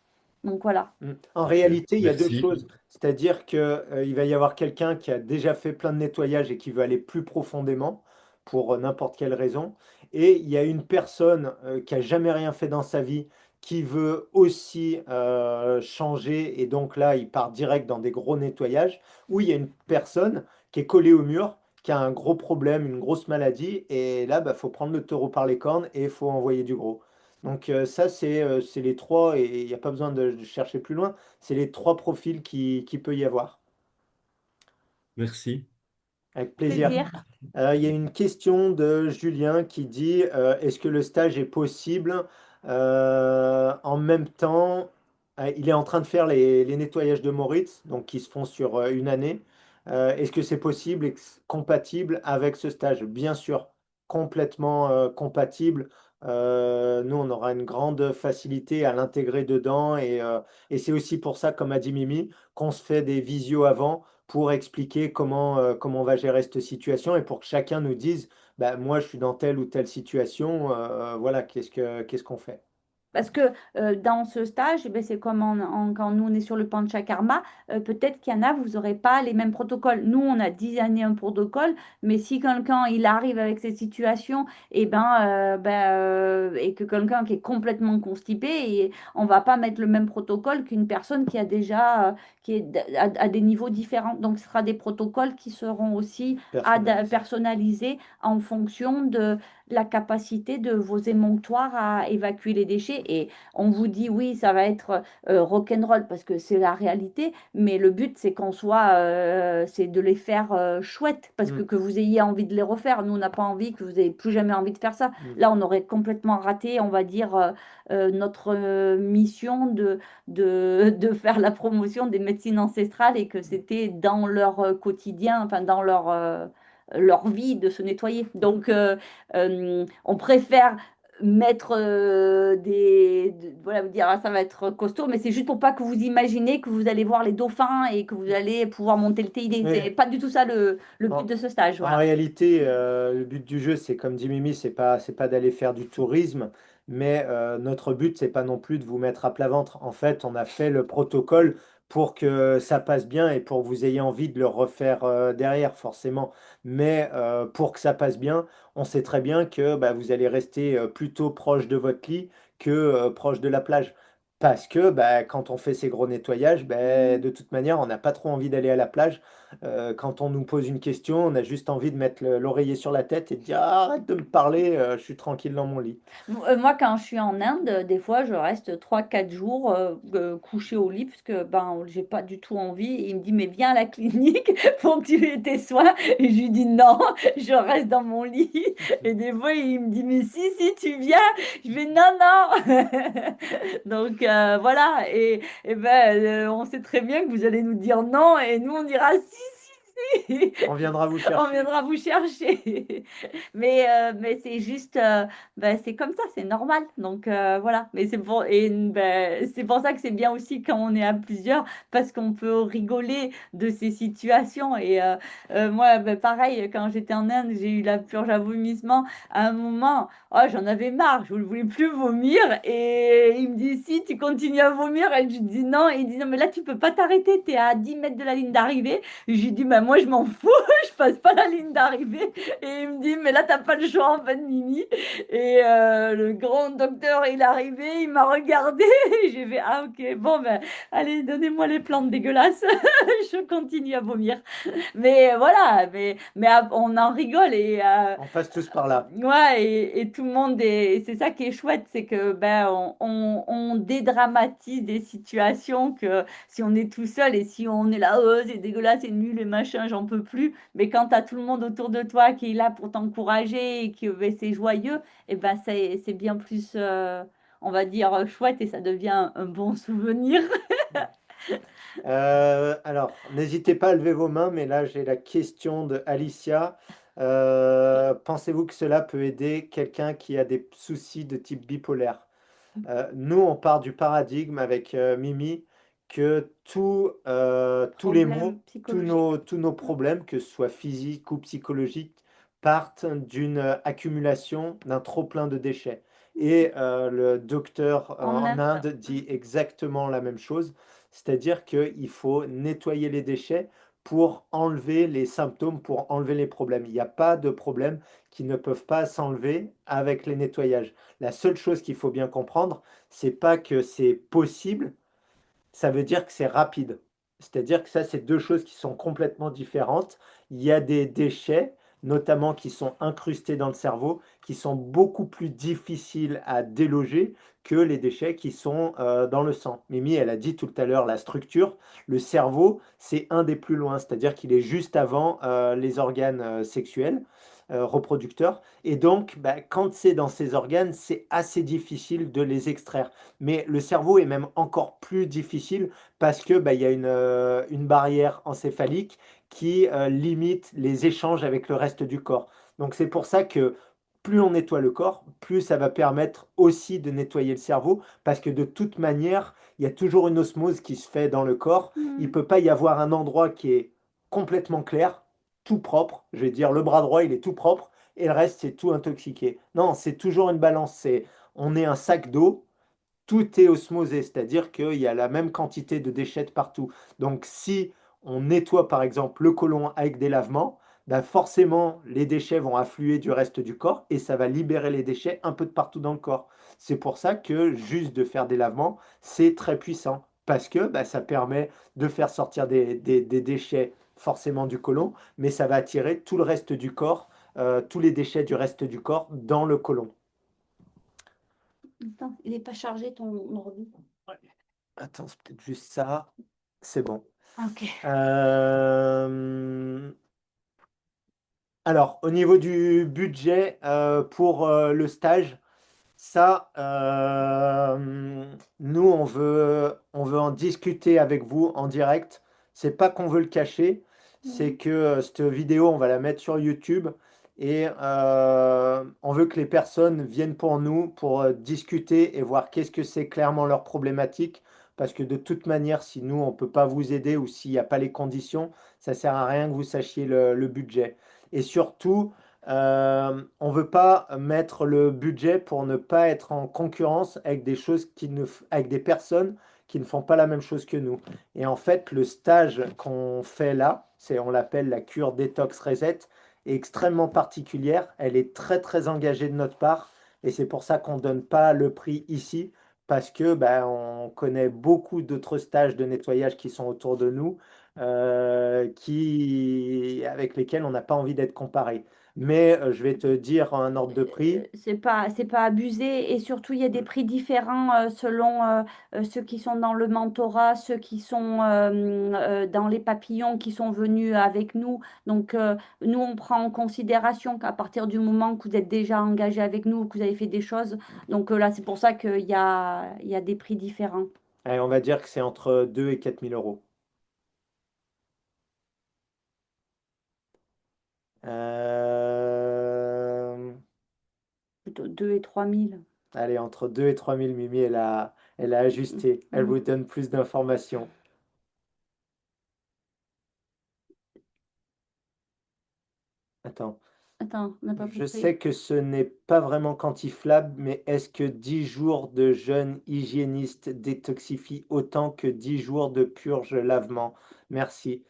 Donc voilà. En Bien, réalité, il y a deux merci. choses. C'est-à-dire que, il va y avoir quelqu'un qui a déjà fait plein de nettoyage et qui veut aller plus profondément pour n'importe quelle raison. Et il y a une personne qui a jamais rien fait dans sa vie qui veut aussi changer. Et donc là, il part direct dans des gros nettoyages. Ou il y a une personne qui est collée au mur, qui a un gros problème, une grosse maladie. Et là, il faut prendre le taureau par les cornes et il faut envoyer du gros. Donc ça, c'est les trois, et il n'y a pas besoin de chercher plus loin, c'est les trois profils qui peut y avoir. Merci. Avec plaisir. Plaisir. Il y a une question de Julien qui dit est-ce que le stage est possible en même temps il est en train de faire les nettoyages de Moritz, donc qui se font sur une année. Est-ce que c'est possible et compatible avec ce stage? Bien sûr, complètement compatible. Nous, on aura une grande facilité à l'intégrer dedans et c'est aussi pour ça, comme a dit Mimi, qu'on se fait des visios avant pour expliquer comment on va gérer cette situation et pour que chacun nous dise, bah, moi je suis dans telle ou telle situation, voilà, qu'est-ce qu'on fait? Parce que dans ce stage, c'est comme quand nous on est sur le Panchakarma, peut-être qu'il y en a, vous n'aurez pas les mêmes protocoles. Nous, on a 10 années un protocole, mais si quelqu'un il arrive avec cette situation, et que quelqu'un qui est complètement constipé, et on va pas mettre le même protocole qu'une personne qui a déjà à des niveaux différents. Donc, ce sera des protocoles qui seront aussi Personnalisé. personnalisés en fonction de la capacité de vos émonctoires à évacuer les déchets. Et on vous dit, oui, ça va être rock'n'roll parce que c'est la réalité, mais le but, c'est qu'on soit, c'est de les faire chouettes parce Mm, que vous ayez envie de les refaire. Nous, on n'a pas envie que vous ayez plus jamais envie de faire ça. mm. Là, on aurait complètement raté, on va dire, notre mission de faire la promotion des médecines ancestrales et que c'était dans leur quotidien, enfin, dans leur vie de se nettoyer. Donc, on préfère mettre voilà, vous dire, ah, ça va être costaud, mais c'est juste pour pas que vous imaginez que vous allez voir les dauphins et que vous allez pouvoir monter le TID. Oui. C'est pas du tout ça le but En, de ce stage, en voilà. réalité, le but du jeu, c'est comme dit Mimi, c'est pas d'aller faire du tourisme, mais notre but, c'est pas non plus de vous mettre à plat ventre. En fait, on a fait le protocole pour que ça passe bien et pour que vous ayez envie de le refaire derrière, forcément. Mais pour que ça passe bien, on sait très bien que bah, vous allez rester plutôt proche de votre lit que proche de la plage. Parce que bah, quand on fait ces gros nettoyages, bah, de toute manière, on n'a pas trop envie d'aller à la plage. Quand on nous pose une question, on a juste envie de mettre l'oreiller sur la tête et de dire ah, arrête de me parler, je suis tranquille dans mon lit. Moi, quand je suis en Inde, des fois, je reste 3 4 jours couchée au lit parce que ben, j'ai pas du tout envie. Et il me dit, mais viens à la clinique pour que tu aies tes soins. Et je lui dis, non, je reste dans mon lit. Et des fois, il me dit, mais si, tu viens. Je vais, non, non. Donc, voilà. Et ben, on sait très bien que vous allez nous dire non. Et nous, on dira, si. On viendra vous On chercher. viendra vous chercher. Mais c'est juste, ben, c'est comme ça, c'est normal. Donc voilà. Mais c'est pour ça que c'est bien aussi quand on est à plusieurs, parce qu'on peut rigoler de ces situations. Et moi, ben, pareil, quand j'étais en Inde, j'ai eu la purge à vomissement. À un moment, oh, j'en avais marre, je ne voulais plus vomir. Et il me dit, si tu continues à vomir, et je dis non. Et il dit, non, mais là, tu peux pas t'arrêter, tu es à 10 mètres de la ligne d'arrivée. J'ai dit, bah, moi, je m'en fous, je passe pas la ligne d'arrivée. Et il me dit, mais là, t'as pas le choix, en fait, Mimi. Et le grand docteur, il est arrivé, il m'a regardé. Et j'ai fait, ah, ok, bon, ben, allez, donnez-moi les plantes dégueulasses. Je continue à vomir. Mais voilà, on en rigole. On passe tous par là. Ouais, et tout le monde et c'est ça qui est chouette, c'est que ben on dédramatise des situations que si on est tout seul et si on est là, oh, c'est dégueulasse, c'est nul et machin, j'en peux plus. Mais quand tu as tout le monde autour de toi qui est là pour t'encourager et que ben, c'est joyeux, et ben c'est bien plus, on va dire, chouette et ça devient un bon souvenir. Alors, n'hésitez pas à lever vos mains, mais là j'ai la question de Alicia. Pensez-vous que cela peut aider quelqu'un qui a des soucis de type bipolaire? Nous, on part du paradigme avec Mimi que tous les Problème maux, psychologique. tous nos problèmes, que ce soit physiques ou psychologiques, partent d'une accumulation, d'un trop-plein de déchets. Et le docteur En en Inde. Inde dit exactement la même chose, c'est-à-dire qu'il faut nettoyer les déchets pour enlever les symptômes, pour enlever les problèmes. Il n'y a pas de problèmes qui ne peuvent pas s'enlever avec les nettoyages. La seule chose qu'il faut bien comprendre, c'est pas que c'est possible, ça veut dire que c'est rapide. C'est-à-dire que ça, c'est deux choses qui sont complètement différentes. Il y a des déchets, notamment qui sont incrustés dans le cerveau, qui sont beaucoup plus difficiles à déloger que les déchets qui sont dans le sang. Mimi, elle a dit tout à l'heure la structure. Le cerveau, c'est un des plus loin, c'est-à-dire qu'il est juste avant les organes sexuels, reproducteurs. Et donc, bah, quand c'est dans ces organes, c'est assez difficile de les extraire. Mais le cerveau est même encore plus difficile parce que bah, il y a une barrière encéphalique qui limite les échanges avec le reste du corps. Donc c'est pour ça que plus on nettoie le corps, plus ça va permettre aussi de nettoyer le cerveau, parce que de toute manière, il y a toujours une osmose qui se fait dans le corps. Il ne Mhm. peut pas y avoir un endroit qui est complètement clair, tout propre. Je vais dire, le bras droit, il est tout propre, et le reste, c'est tout intoxiqué. Non, c'est toujours une balance. On est un sac d'eau, tout est osmosé, c'est-à-dire qu'il y a la même quantité de déchets de partout. Donc si on nettoie par exemple le côlon avec des lavements, ben forcément les déchets vont affluer du reste du corps et ça va libérer les déchets un peu de partout dans le corps. C'est pour ça que juste de faire des lavements, c'est très puissant parce que ben, ça permet de faire sortir des déchets forcément du côlon, mais ça va attirer tout le reste du corps, tous les déchets du reste du corps dans le côlon. Attends, il n'est pas chargé ton ordi. Attends, c'est peut-être juste ça. C'est bon. Ok. Euh, Alors, au niveau du budget pour le stage, ça, nous, on veut en discuter avec vous en direct. C'est pas qu'on veut le cacher, c'est Mhm. que cette vidéo, on va la mettre sur YouTube et on veut que les personnes viennent pour nous pour discuter et voir qu'est-ce que c'est clairement leur problématique. Parce que de toute manière, si nous, on peut pas vous aider ou s'il n'y a pas les conditions, ça sert à rien que vous sachiez le budget. Et surtout, on ne veut pas mettre le budget pour ne pas être en concurrence avec des choses avec des personnes qui ne font pas la même chose que nous. Et en fait, le stage qu'on fait là, on l'appelle la cure détox reset, est extrêmement particulière. Elle est très très engagée de notre part et c'est pour ça qu'on ne donne pas le prix ici parce que ben, on connaît beaucoup d'autres stages de nettoyage qui sont autour de nous, avec lesquels on n'a pas envie d'être comparé. Mais je vais te dire un ordre de prix. C'est pas abusé et surtout il y a des prix différents selon ceux qui sont dans le mentorat, ceux qui sont dans les papillons qui sont venus avec nous. Donc nous on prend en considération qu'à partir du moment que vous êtes déjà engagé avec nous, que vous avez fait des choses. Donc là c'est pour ça qu'il y a des prix différents. Allez, on va dire que c'est entre 2 et 4 000 euros. Euh, Plutôt 2 et 3 000. Allez, entre 2 et 3 000, Mimi, elle a ajusté. Elle Mhm. vous donne plus d'informations. Attends. Attends, on n'a pas Je compris. sais que ce n'est pas vraiment quantifiable, mais est-ce que 10 jours de jeûne hygiéniste détoxifient autant que 10 jours de purge lavement? Merci.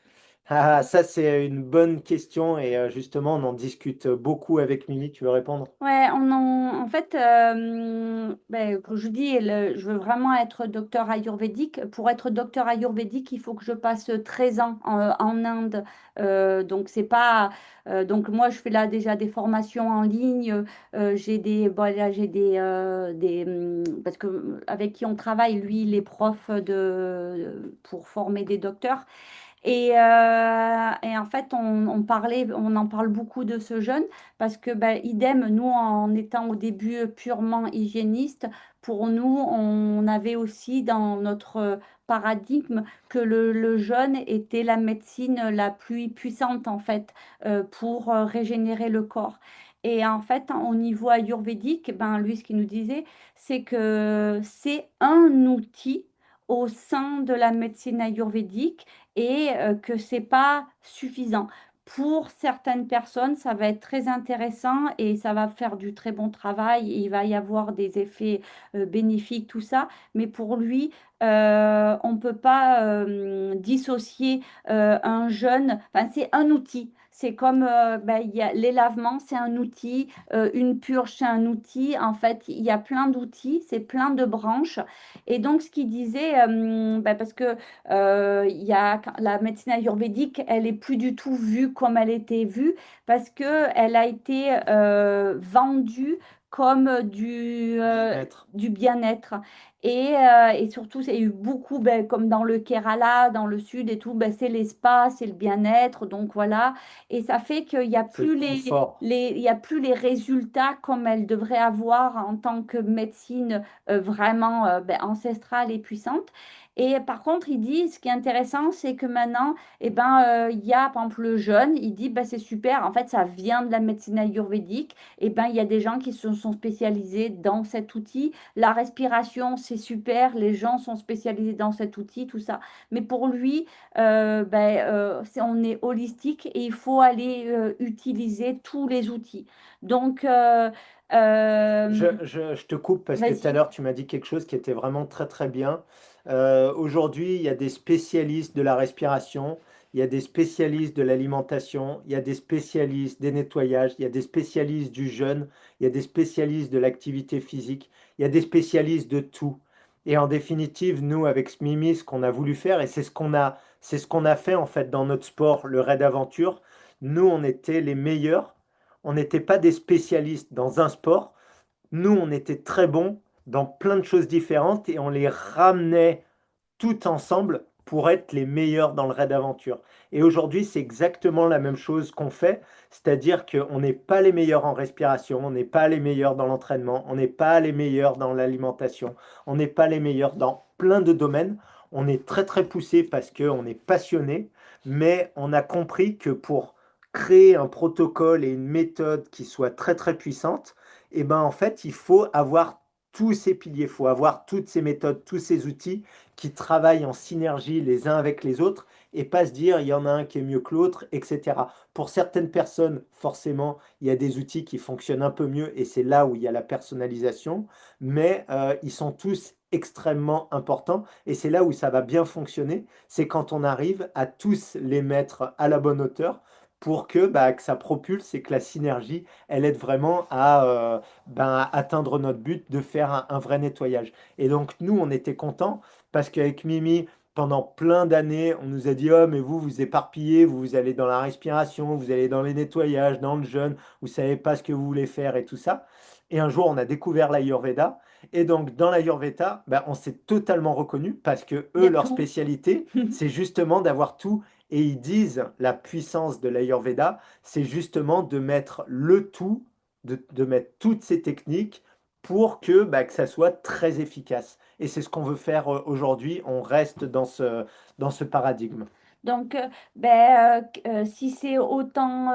Ah, ça, c'est une bonne question et justement, on en discute beaucoup avec Mimi. Tu veux répondre? Ouais, en fait, ben, comme je dis, je veux vraiment être docteur ayurvédique. Pour être docteur ayurvédique, il faut que je passe 13 ans en Inde. Donc, c'est pas. Donc, moi, je fais là déjà des formations en ligne. J'ai des. Bon, là, j'ai parce que avec qui on travaille, lui, il est prof pour former des docteurs. Et en fait, on en parle beaucoup de ce jeûne parce que, ben, idem, nous, en étant au début purement hygiéniste, pour nous, on avait aussi dans notre paradigme que le jeûne était la médecine la plus puissante, en fait, pour régénérer le corps. Et en fait, au niveau ayurvédique, ben, lui, ce qu'il nous disait, c'est que c'est un outil au sein de la médecine ayurvédique et que c'est pas suffisant. Pour certaines personnes, ça va être très intéressant et ça va faire du très bon travail. Et il va y avoir des effets bénéfiques, tout ça. Mais pour lui, on ne peut pas dissocier un jeûne. Enfin, c'est un outil. C'est comme ben, il y a les lavements, c'est un outil. Une purge, c'est un outil. En fait, il y a plein d'outils, c'est plein de branches. Et donc, ce qu'il disait, ben, parce que il y a la médecine ayurvédique, elle est plus du tout vue comme elle était vue parce que elle a été vendue comme Bien-être. du bien-être. Et surtout, il y a eu beaucoup, ben, comme dans le Kerala, dans le sud et tout, ben, c'est les spas, c'est le bien-être. Donc voilà. Et ça fait qu'il n'y a C'est le plus confort. il y a plus les résultats comme elle devrait avoir en tant que médecine vraiment ben, ancestrale et puissante. Et par contre, il dit, ce qui est intéressant, c'est que maintenant, eh ben, il y a, par exemple, le jeûne, il dit, bah, c'est super, en fait, ça vient de la médecine ayurvédique. Et ben, il y a des gens qui se sont spécialisés dans cet outil. La respiration, c'est super, les gens sont spécialisés dans cet outil, tout ça. Mais pour lui, ben, on est holistique et il faut aller utiliser tous les outils. Donc, Je te coupe parce que tout à vas-y. l'heure, tu m'as dit quelque chose qui était vraiment très très bien. Aujourd'hui, il y a des spécialistes de la respiration, il y a des spécialistes de l'alimentation, il y a des spécialistes des nettoyages, il y a des spécialistes du jeûne, il y a des spécialistes de l'activité physique, il y a des spécialistes de tout. Et en définitive, nous, avec Mimi, ce qu'on a voulu faire, et c'est ce qu'on a fait en fait dans notre sport, le raid aventure, nous, on était les meilleurs. On n'était pas des spécialistes dans un sport. Nous, on était très bons dans plein de choses différentes et on les ramenait tout ensemble pour être les meilleurs dans le raid aventure. Et aujourd'hui, c'est exactement la même chose qu'on fait, c'est-à-dire qu'on n'est pas les meilleurs en respiration, on n'est pas les meilleurs dans l'entraînement, on n'est pas les meilleurs dans l'alimentation, on n'est pas les meilleurs dans plein de domaines. On est très très poussé parce qu'on est passionné, mais on a compris que pour créer un protocole et une méthode qui soit très très puissante, et ben en fait, il faut avoir tous ces piliers, il faut avoir toutes ces méthodes, tous ces outils qui travaillent en synergie les uns avec les autres et pas se dire il y en a un qui est mieux que l'autre, etc. Pour certaines personnes, forcément, il y a des outils qui fonctionnent un peu mieux et c'est là où il y a la personnalisation, mais ils sont tous extrêmement importants et c'est là où ça va bien fonctionner, c'est quand on arrive à tous les mettre à la bonne hauteur pour que ça propulse et que la synergie, elle aide vraiment à atteindre notre but de faire un vrai nettoyage. Et donc, nous, on était contents parce qu'avec Mimi, pendant plein d'années, on nous a dit, oh, mais vous, vous éparpillez, vous allez dans la respiration, vous allez dans les nettoyages, dans le jeûne, vous savez pas ce que vous voulez faire et tout ça. Et un jour, on a découvert l'Ayurveda. Et donc, dans l'Ayurveda, on s'est totalement reconnu parce que Il y eux, a leur tout. spécialité, c'est justement d'avoir tout. Et ils disent la puissance de l'Ayurveda, c'est justement de mettre le tout, de mettre toutes ces techniques pour que ça soit très efficace. Et c'est ce qu'on veut faire aujourd'hui. On reste dans ce paradigme. Donc, si c'est autant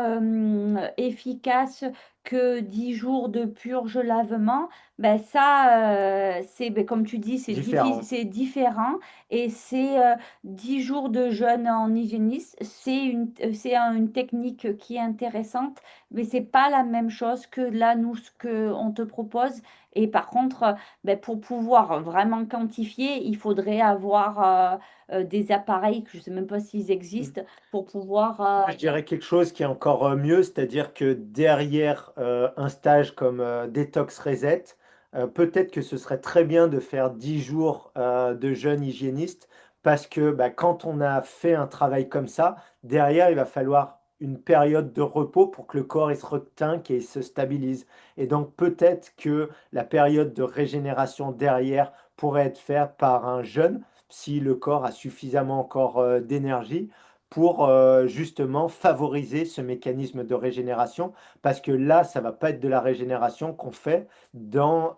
efficace que 10 jours de purge lavement, ben ça, c'est comme tu dis, c'est difficile, Différent. c'est différent. Et c'est 10 jours de jeûne en hygiéniste, une technique qui est intéressante, mais c'est pas la même chose que là, nous, ce qu'on te propose. Et par contre, pour pouvoir vraiment quantifier, il faudrait avoir des appareils que je ne sais même pas s'ils existent pour pouvoir. Moi, je dirais quelque chose qui est encore mieux, c'est-à-dire que derrière un stage comme Detox Reset, peut-être que ce serait très bien de faire 10 jours de jeûne hygiéniste, parce que quand on a fait un travail comme ça, derrière, il va falloir une période de repos pour que le corps il se retinque et il se stabilise. Et donc peut-être que la période de régénération derrière pourrait être faite par un jeûne, si le corps a suffisamment encore d'énergie pour justement favoriser ce mécanisme de régénération, parce que là, ça va pas être de la régénération qu'on fait dans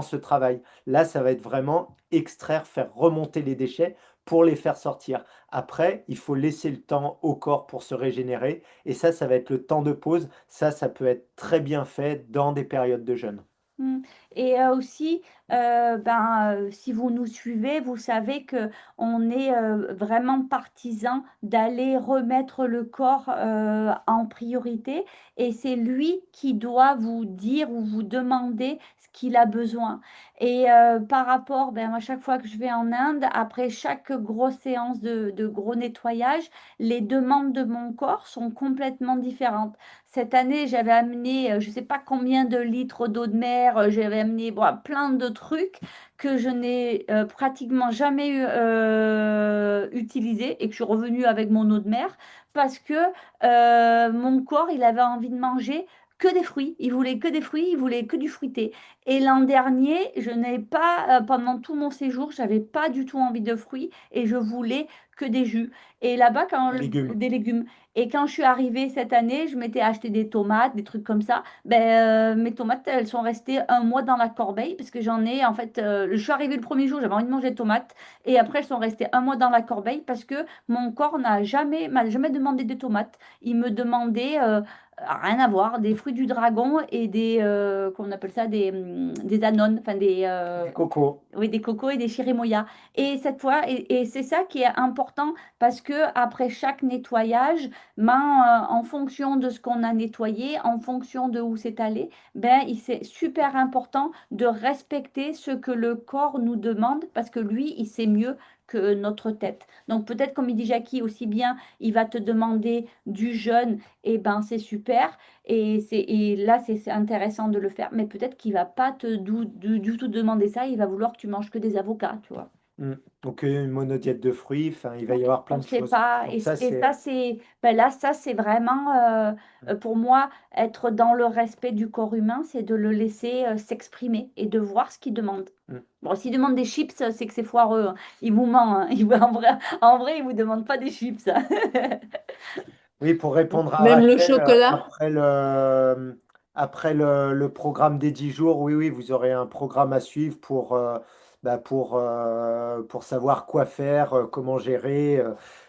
ce travail. Là, ça va être vraiment extraire, faire remonter les déchets pour les faire sortir. Après, il faut laisser le temps au corps pour se régénérer, et ça va être le temps de pause. Ça peut être très bien fait dans des périodes de jeûne. Mm. Et aussi, si vous nous suivez, vous savez que on est vraiment partisan d'aller remettre le corps en priorité, et c'est lui qui doit vous dire ou vous demander ce qu'il a besoin. Et par rapport, à chaque fois que je vais en Inde, après chaque grosse séance de gros nettoyage, les demandes de mon corps sont complètement différentes. Cette année, j'avais amené, je ne sais pas combien de litres d'eau de mer, j'avais amené bon, plein de trucs que je n'ai pratiquement jamais utilisé, et que je suis revenue avec mon eau de mer parce que mon corps, il avait envie de manger que des fruits. Il voulait que des fruits, il voulait que du fruité. Et l'an dernier, je n'avais pas, pendant tout mon séjour, j'avais pas du tout envie de fruits, et je voulais que des jus. Et là-bas, Les légumes. des légumes. Et quand je suis arrivée cette année, je m'étais acheté des tomates, des trucs comme ça. Mes tomates, elles sont restées un mois dans la corbeille parce que j'en ai, en fait, je suis arrivée le premier jour, j'avais envie de manger des tomates. Et après, elles sont restées un mois dans la corbeille parce que mon corps m'a jamais demandé des tomates. Il me demandait rien à voir, des fruits du dragon et comment on appelle ça, des anones, enfin Des cocos. oui, des cocos et des chirimoyas. Et cette fois, et c'est ça qui est important parce que après chaque nettoyage, en fonction de ce qu'on a nettoyé, en fonction de où c'est allé, c'est super important de respecter ce que le corps nous demande parce que lui, il sait mieux que notre tête. Donc peut-être, comme il dit Jackie, aussi bien, il va te demander du jeûne, et c'est super. Et là, c'est intéressant de le faire, mais peut-être qu'il va pas du tout demander ça, il va vouloir que tu manges que des avocats, tu vois. Mm. Donc une monodiète de fruits, enfin, il va y avoir On plein ne de sait choses. pas. Donc ça, Et c'est... ça, ça, c'est vraiment, pour moi, être dans le respect du corps humain, c'est de le laisser s'exprimer et de voir ce qu'il demande. Mm. Bon, s'il demande des chips, c'est que c'est foireux, hein. Il vous ment, hein. En vrai, il vous demande pas des chips, hein. Oui, pour répondre à Même le Rachel, chocolat. après le programme des 10 jours, oui, oui, vous aurez un programme à suivre pour savoir quoi faire, comment gérer.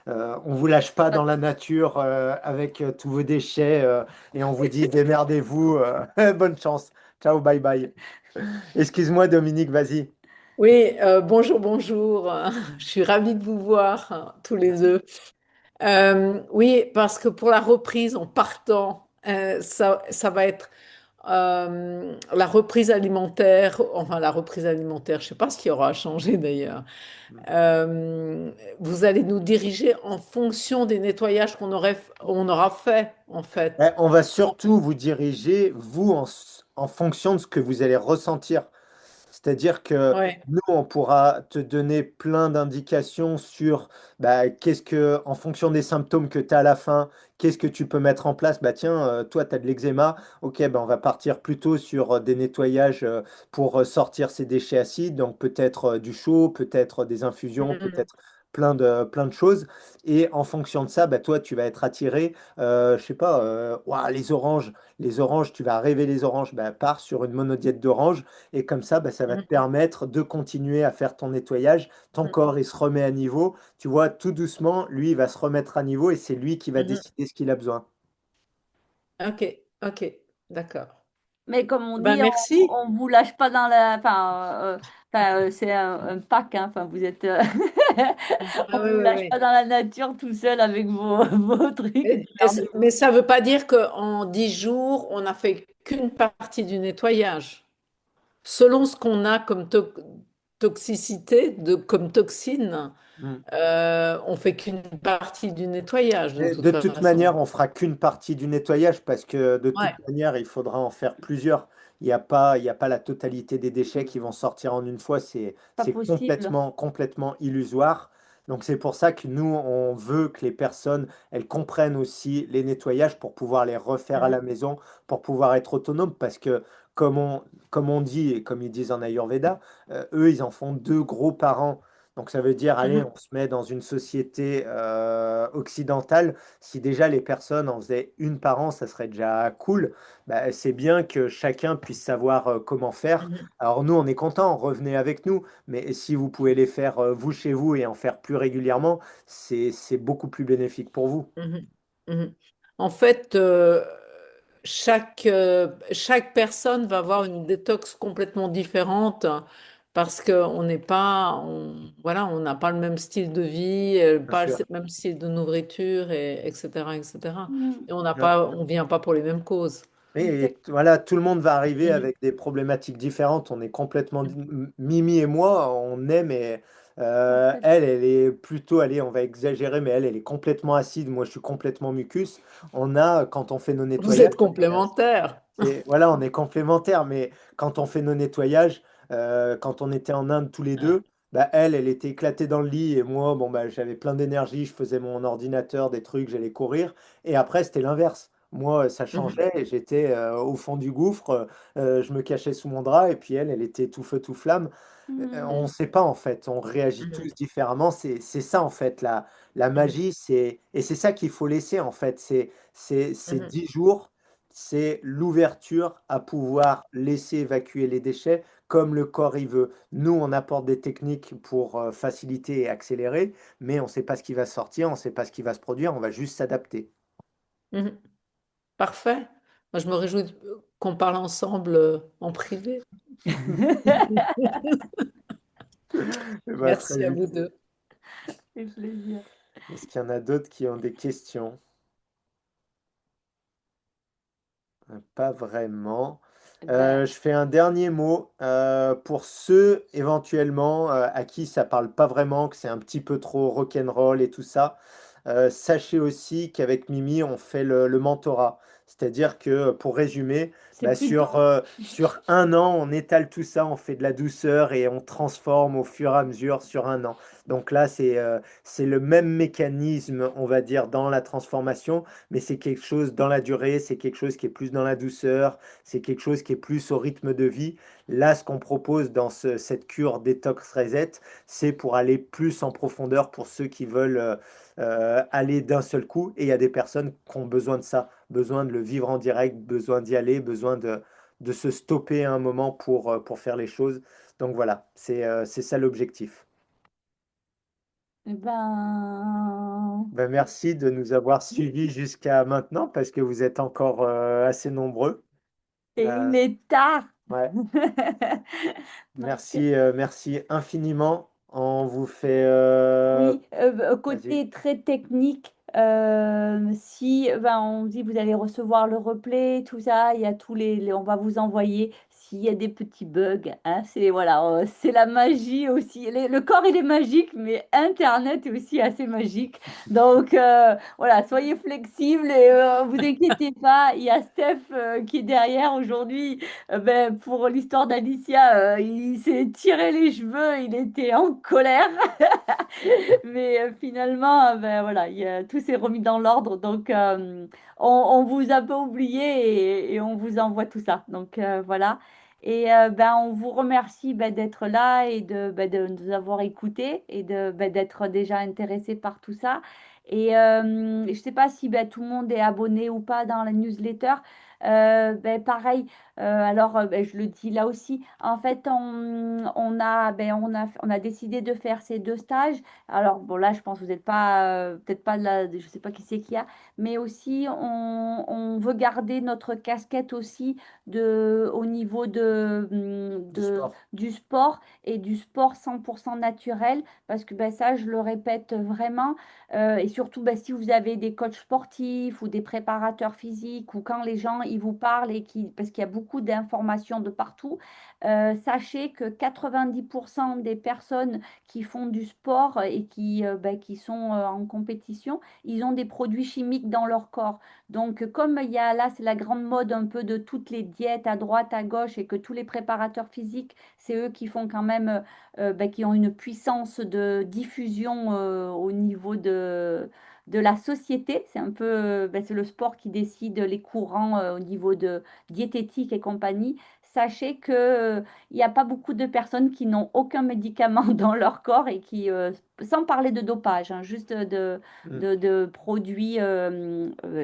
On vous lâche pas dans la nature avec tous vos déchets et on vous dit démerdez-vous. Bonne chance. Ciao, bye bye. Excuse-moi, Dominique, vas-y. Oui, bonjour, bonjour. Je suis ravie de vous voir tous les deux. Oui, parce que pour la reprise en partant, ça va être la reprise alimentaire, enfin la reprise alimentaire, je ne sais pas ce qui aura changé d'ailleurs. Vous allez nous diriger en fonction des nettoyages on aura fait, en fait. On va surtout vous diriger, vous, en fonction de ce que vous allez ressentir. C'est-à-dire que Ouais. nous, on pourra te donner plein d'indications sur bah, en fonction des symptômes que tu as à la fin, qu'est-ce que tu peux mettre en place. Bah, tiens, toi, tu as de l'eczéma. Ok, bah, on va partir plutôt sur des nettoyages pour sortir ces déchets acides. Donc, peut-être du chaud, peut-être des infusions, Mhm. peut-être plein de choses. Et en fonction de ça, bah, toi, tu vas être attiré. Je sais pas, ouah, les oranges. Les oranges, tu vas rêver les oranges. Bah, pars sur une monodiète d'oranges. Et comme ça, bah, ça va te Mhm. permettre de continuer à faire ton nettoyage. Ton corps, il se remet à niveau. Tu vois, tout doucement, lui, il va se remettre à niveau et c'est lui qui va Mhm. décider ce qu'il a besoin. Ok, ok, d'accord. Mais comme on Ben dit, merci. on vous lâche pas dans la. C'est un pack, hein. Enfin, vous êtes. On Ah, oui, vous oui, lâche pas oui. dans la nature tout seul avec vos trucs. Mais Démerdez-vous. ça ne veut pas dire qu'en 10 jours, on n'a fait qu'une partie du nettoyage. Selon ce qu'on a comme toxicité, comme toxine, Mm. on fait qu'une partie du nettoyage de Et toute de toute façon. manière, on fera qu'une partie du nettoyage parce que de toute Ouais, manière, il faudra en faire plusieurs. Il y a pas la totalité des déchets qui vont sortir en une fois. Pas C'est possible. complètement illusoire. Donc c'est pour ça que nous, on veut que les personnes, elles comprennent aussi les nettoyages pour pouvoir les refaire à la Mhm, maison, pour pouvoir être autonomes. Parce que comme on, comme on dit et comme ils disent en Ayurveda, eux, ils en font deux gros par an. Donc ça veut dire, allez, mhm, on se met dans une société occidentale. Si déjà les personnes en faisaient une par an, ça serait déjà cool. Bah, c'est bien que chacun puisse savoir comment faire. mhm, Alors nous, on est content, revenez avec nous. Mais si vous pouvez les faire vous chez vous et en faire plus régulièrement, c'est beaucoup plus bénéfique pour vous. mhm, mhm. En fait, chaque personne va avoir une détox complètement différente parce qu'on n'est pas, voilà, on n'a pas le même style de vie, Bien pas le sûr. même style de nourriture, et, etc., etc. Mm. Et on n'a pas, on vient pas pour les mêmes causes. Et Exact. voilà, tout le monde va arriver Mhm, avec des problématiques différentes. On est complètement... Mimi et moi, on aime et elle est plutôt, allez, on va exagérer, mais elle est complètement acide. Moi, je suis complètement mucus. On a, quand on fait nos Vous nettoyages, êtes complémentaires. voilà, on est complémentaires, mais quand on fait nos nettoyages, quand on était en Inde tous les deux, bah elle était éclatée dans le lit et moi, bon, bah, j'avais plein d'énergie, je faisais mon ordinateur, des trucs, j'allais courir. Et après, c'était l'inverse. Moi, ça Mhm, changeait et j'étais au fond du gouffre, je me cachais sous mon drap et puis elle était tout feu, tout flamme. On ne Mm. sait pas en fait, on réagit mhm, tous différemment. C'est ça en fait, la mhm, magie, et c'est ça qu'il faut laisser en fait. Ces mhm, 10 jours, c'est l'ouverture à pouvoir laisser évacuer les déchets comme le corps y veut. Nous, on apporte des techniques pour faciliter et accélérer, mais on ne sait pas ce qui va sortir, on ne sait pas ce qui va se produire, on va juste s'adapter. mhm. Parfait. Moi, je me réjouis qu'on parle ensemble en privé. Eh ben, très Merci à bien. vous deux. C'est plaisir. Est-ce qu'il y en a d'autres qui ont des questions? Pas vraiment. Ben, Je fais un dernier mot pour ceux éventuellement à qui ça parle pas vraiment, que c'est un petit peu trop rock'n'roll et tout ça. Sachez aussi qu'avec Mimi, on fait le mentorat. C'est-à-dire que, pour résumer, c'est bah, plus sur un an, on étale tout ça, on fait de la douceur et on transforme au fur et à mesure sur un an. Donc là, c'est le même mécanisme, on va dire, dans la transformation, mais c'est quelque chose dans la durée, c'est quelque chose qui est plus dans la douceur, c'est quelque chose qui est plus au rythme de vie. Là, ce qu'on propose dans cette cure Detox Reset, c'est pour aller plus en profondeur pour ceux qui veulent aller d'un seul coup. Et il y a des personnes qui ont besoin de ça, besoin de le vivre en direct, besoin d'y aller, besoin de se stopper un moment pour faire les choses. Donc voilà, c'est ça l'objectif. ben, Ben, merci de nous avoir suivis jusqu'à maintenant parce que vous êtes encore assez nombreux. et Euh, il est tard. ouais, Donc, merci infiniment. On vous fait... oui, vas-y. côté très technique, Si ben, on dit vous allez recevoir le replay, tout ça, il y a on va vous envoyer s'il y a des petits bugs, hein, c'est voilà, c'est la magie aussi. Le corps il est magique, mais Internet est aussi assez magique. Donc voilà, soyez flexibles et vous inquiétez pas. Il y a Steph qui est derrière aujourd'hui. Ben, pour l'histoire d'Alicia, il s'est tiré les cheveux, il était en colère. Mais finalement, ben voilà, tout s'est remis dans l'ordre. Donc, on vous a pas oublié et on vous envoie tout ça. Donc, voilà. Et ben, on vous remercie ben, d'être là et de nous avoir écoutés et d'être déjà intéressé par tout ça. Et je ne sais pas si ben, tout le monde est abonné ou pas dans la newsletter. Ben, pareil, alors ben, je le dis là aussi, en fait, on a décidé de faire ces deux stages. Alors, bon, là, je pense que vous n'êtes pas, peut-être pas de la, je sais pas qui c'est qu'il y a, mais aussi, on veut garder notre casquette aussi au niveau Du sport. du sport et du sport 100% naturel, parce que ben, ça, je le répète vraiment, et surtout, ben, si vous avez des coachs sportifs ou des préparateurs physiques, ou quand les gens, ils vous parlent parce qu'il y a beaucoup d'informations de partout, sachez que 90% des personnes qui font du sport et qui sont en compétition, ils ont des produits chimiques dans leur corps. Donc, comme il y a là, c'est la grande mode un peu de toutes les diètes à droite, à gauche, et que tous les préparateurs physiques, c'est eux qui font quand même, qui ont une puissance de diffusion au niveau de la société. C'est un peu, c'est le sport qui décide les courants au niveau de diététique et compagnie. Sachez que il n'y a pas beaucoup de personnes qui n'ont aucun médicament dans leur corps et qui, sans parler de dopage, hein, juste Mm. de produits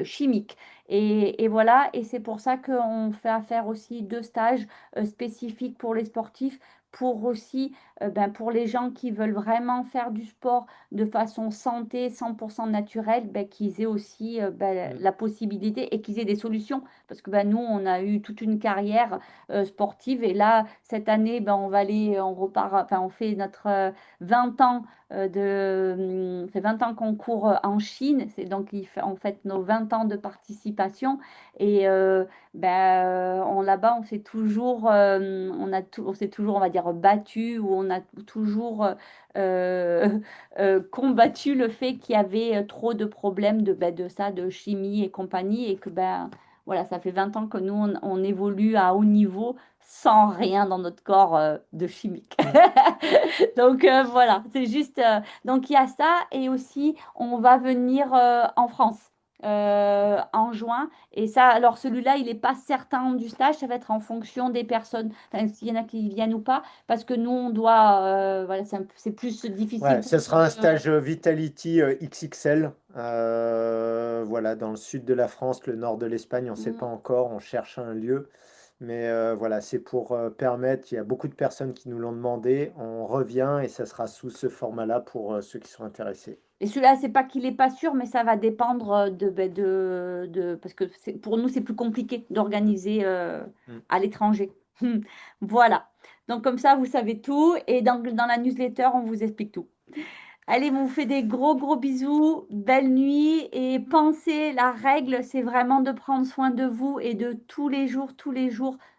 chimiques. Et voilà, et c'est pour ça qu'on fait affaire aussi de stages spécifiques pour les sportifs, pour aussi, ben, pour les gens qui veulent vraiment faire du sport de façon santé, 100% naturelle, ben, qu'ils aient aussi ben, Mm. la possibilité et qu'ils aient des solutions. Parce que ben, nous, on a eu toute une carrière sportive. Et là, cette année, ben, on repart, enfin, on fait notre 20 ans ça fait 20 ans qu'on court en Chine. C'est donc, on fête nos 20 ans de participation. Et là-bas, on s'est toujours, on va dire, battu, ou on a toujours combattu le fait qu'il y avait trop de problèmes de ça, de chimie et compagnie, et que ben, voilà, ça fait 20 ans que nous, on évolue à haut niveau sans rien dans notre corps de chimique. Mm. Donc voilà, c'est juste. Donc il y a ça, et aussi on va venir en France en juin. Et ça, alors celui-là, il n'est pas certain du stage, ça va être en fonction des personnes, enfin, s'il y en a qui viennent ou pas, parce que nous, on doit. Voilà, c'est plus difficile Ouais, pour ce nous sera un de. stage Vitality XXL. Voilà, dans le sud de la France, le nord de l'Espagne, on ne sait pas Mm. encore, on cherche un lieu. Mais voilà, c'est pour permettre, il y a beaucoup de personnes qui nous l'ont demandé, on revient et ça sera sous ce format-là pour ceux qui sont intéressés. Et celui-là, c'est pas qu'il n'est pas sûr, mais ça va dépendre parce que pour nous, c'est plus compliqué Mm. d'organiser Mm. à l'étranger. Voilà. Donc comme ça, vous savez tout. Et dans la newsletter, on vous explique tout. Allez, on vous fait des gros gros bisous, belle nuit, et pensez, la règle, c'est vraiment de prendre soin de vous et de tous les jours,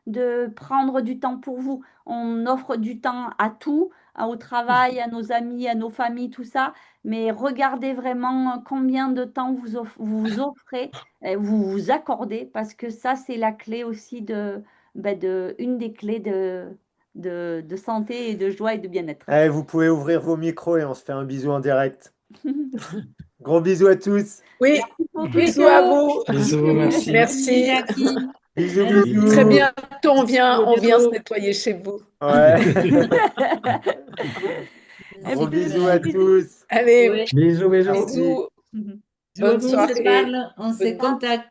de prendre du temps pour vous. On offre du temps à tout, au travail, à nos amis, à nos familles, tout ça, mais regardez vraiment combien de temps vous vous offrez, vous vous accordez, parce que ça, c'est la clé aussi une des clés de santé et de joie et de bien-être. Allez, vous pouvez ouvrir vos micros et on se fait un bisou en direct. Gros bisous à tous. Oui, Merci pour tout bisous à ça. vous. Bisous, merci. Merci, Merci. Jackie. Bisous, Merci. Très bisous. bientôt, on vient se Bisous. nettoyer chez vous. Ouais. Un Gros bisou, bisous bisou, à bisou. tous. Allez, Bisous, bisous. Merci. bisous, On bonne se soirée. parle, on se Bonne- contacte.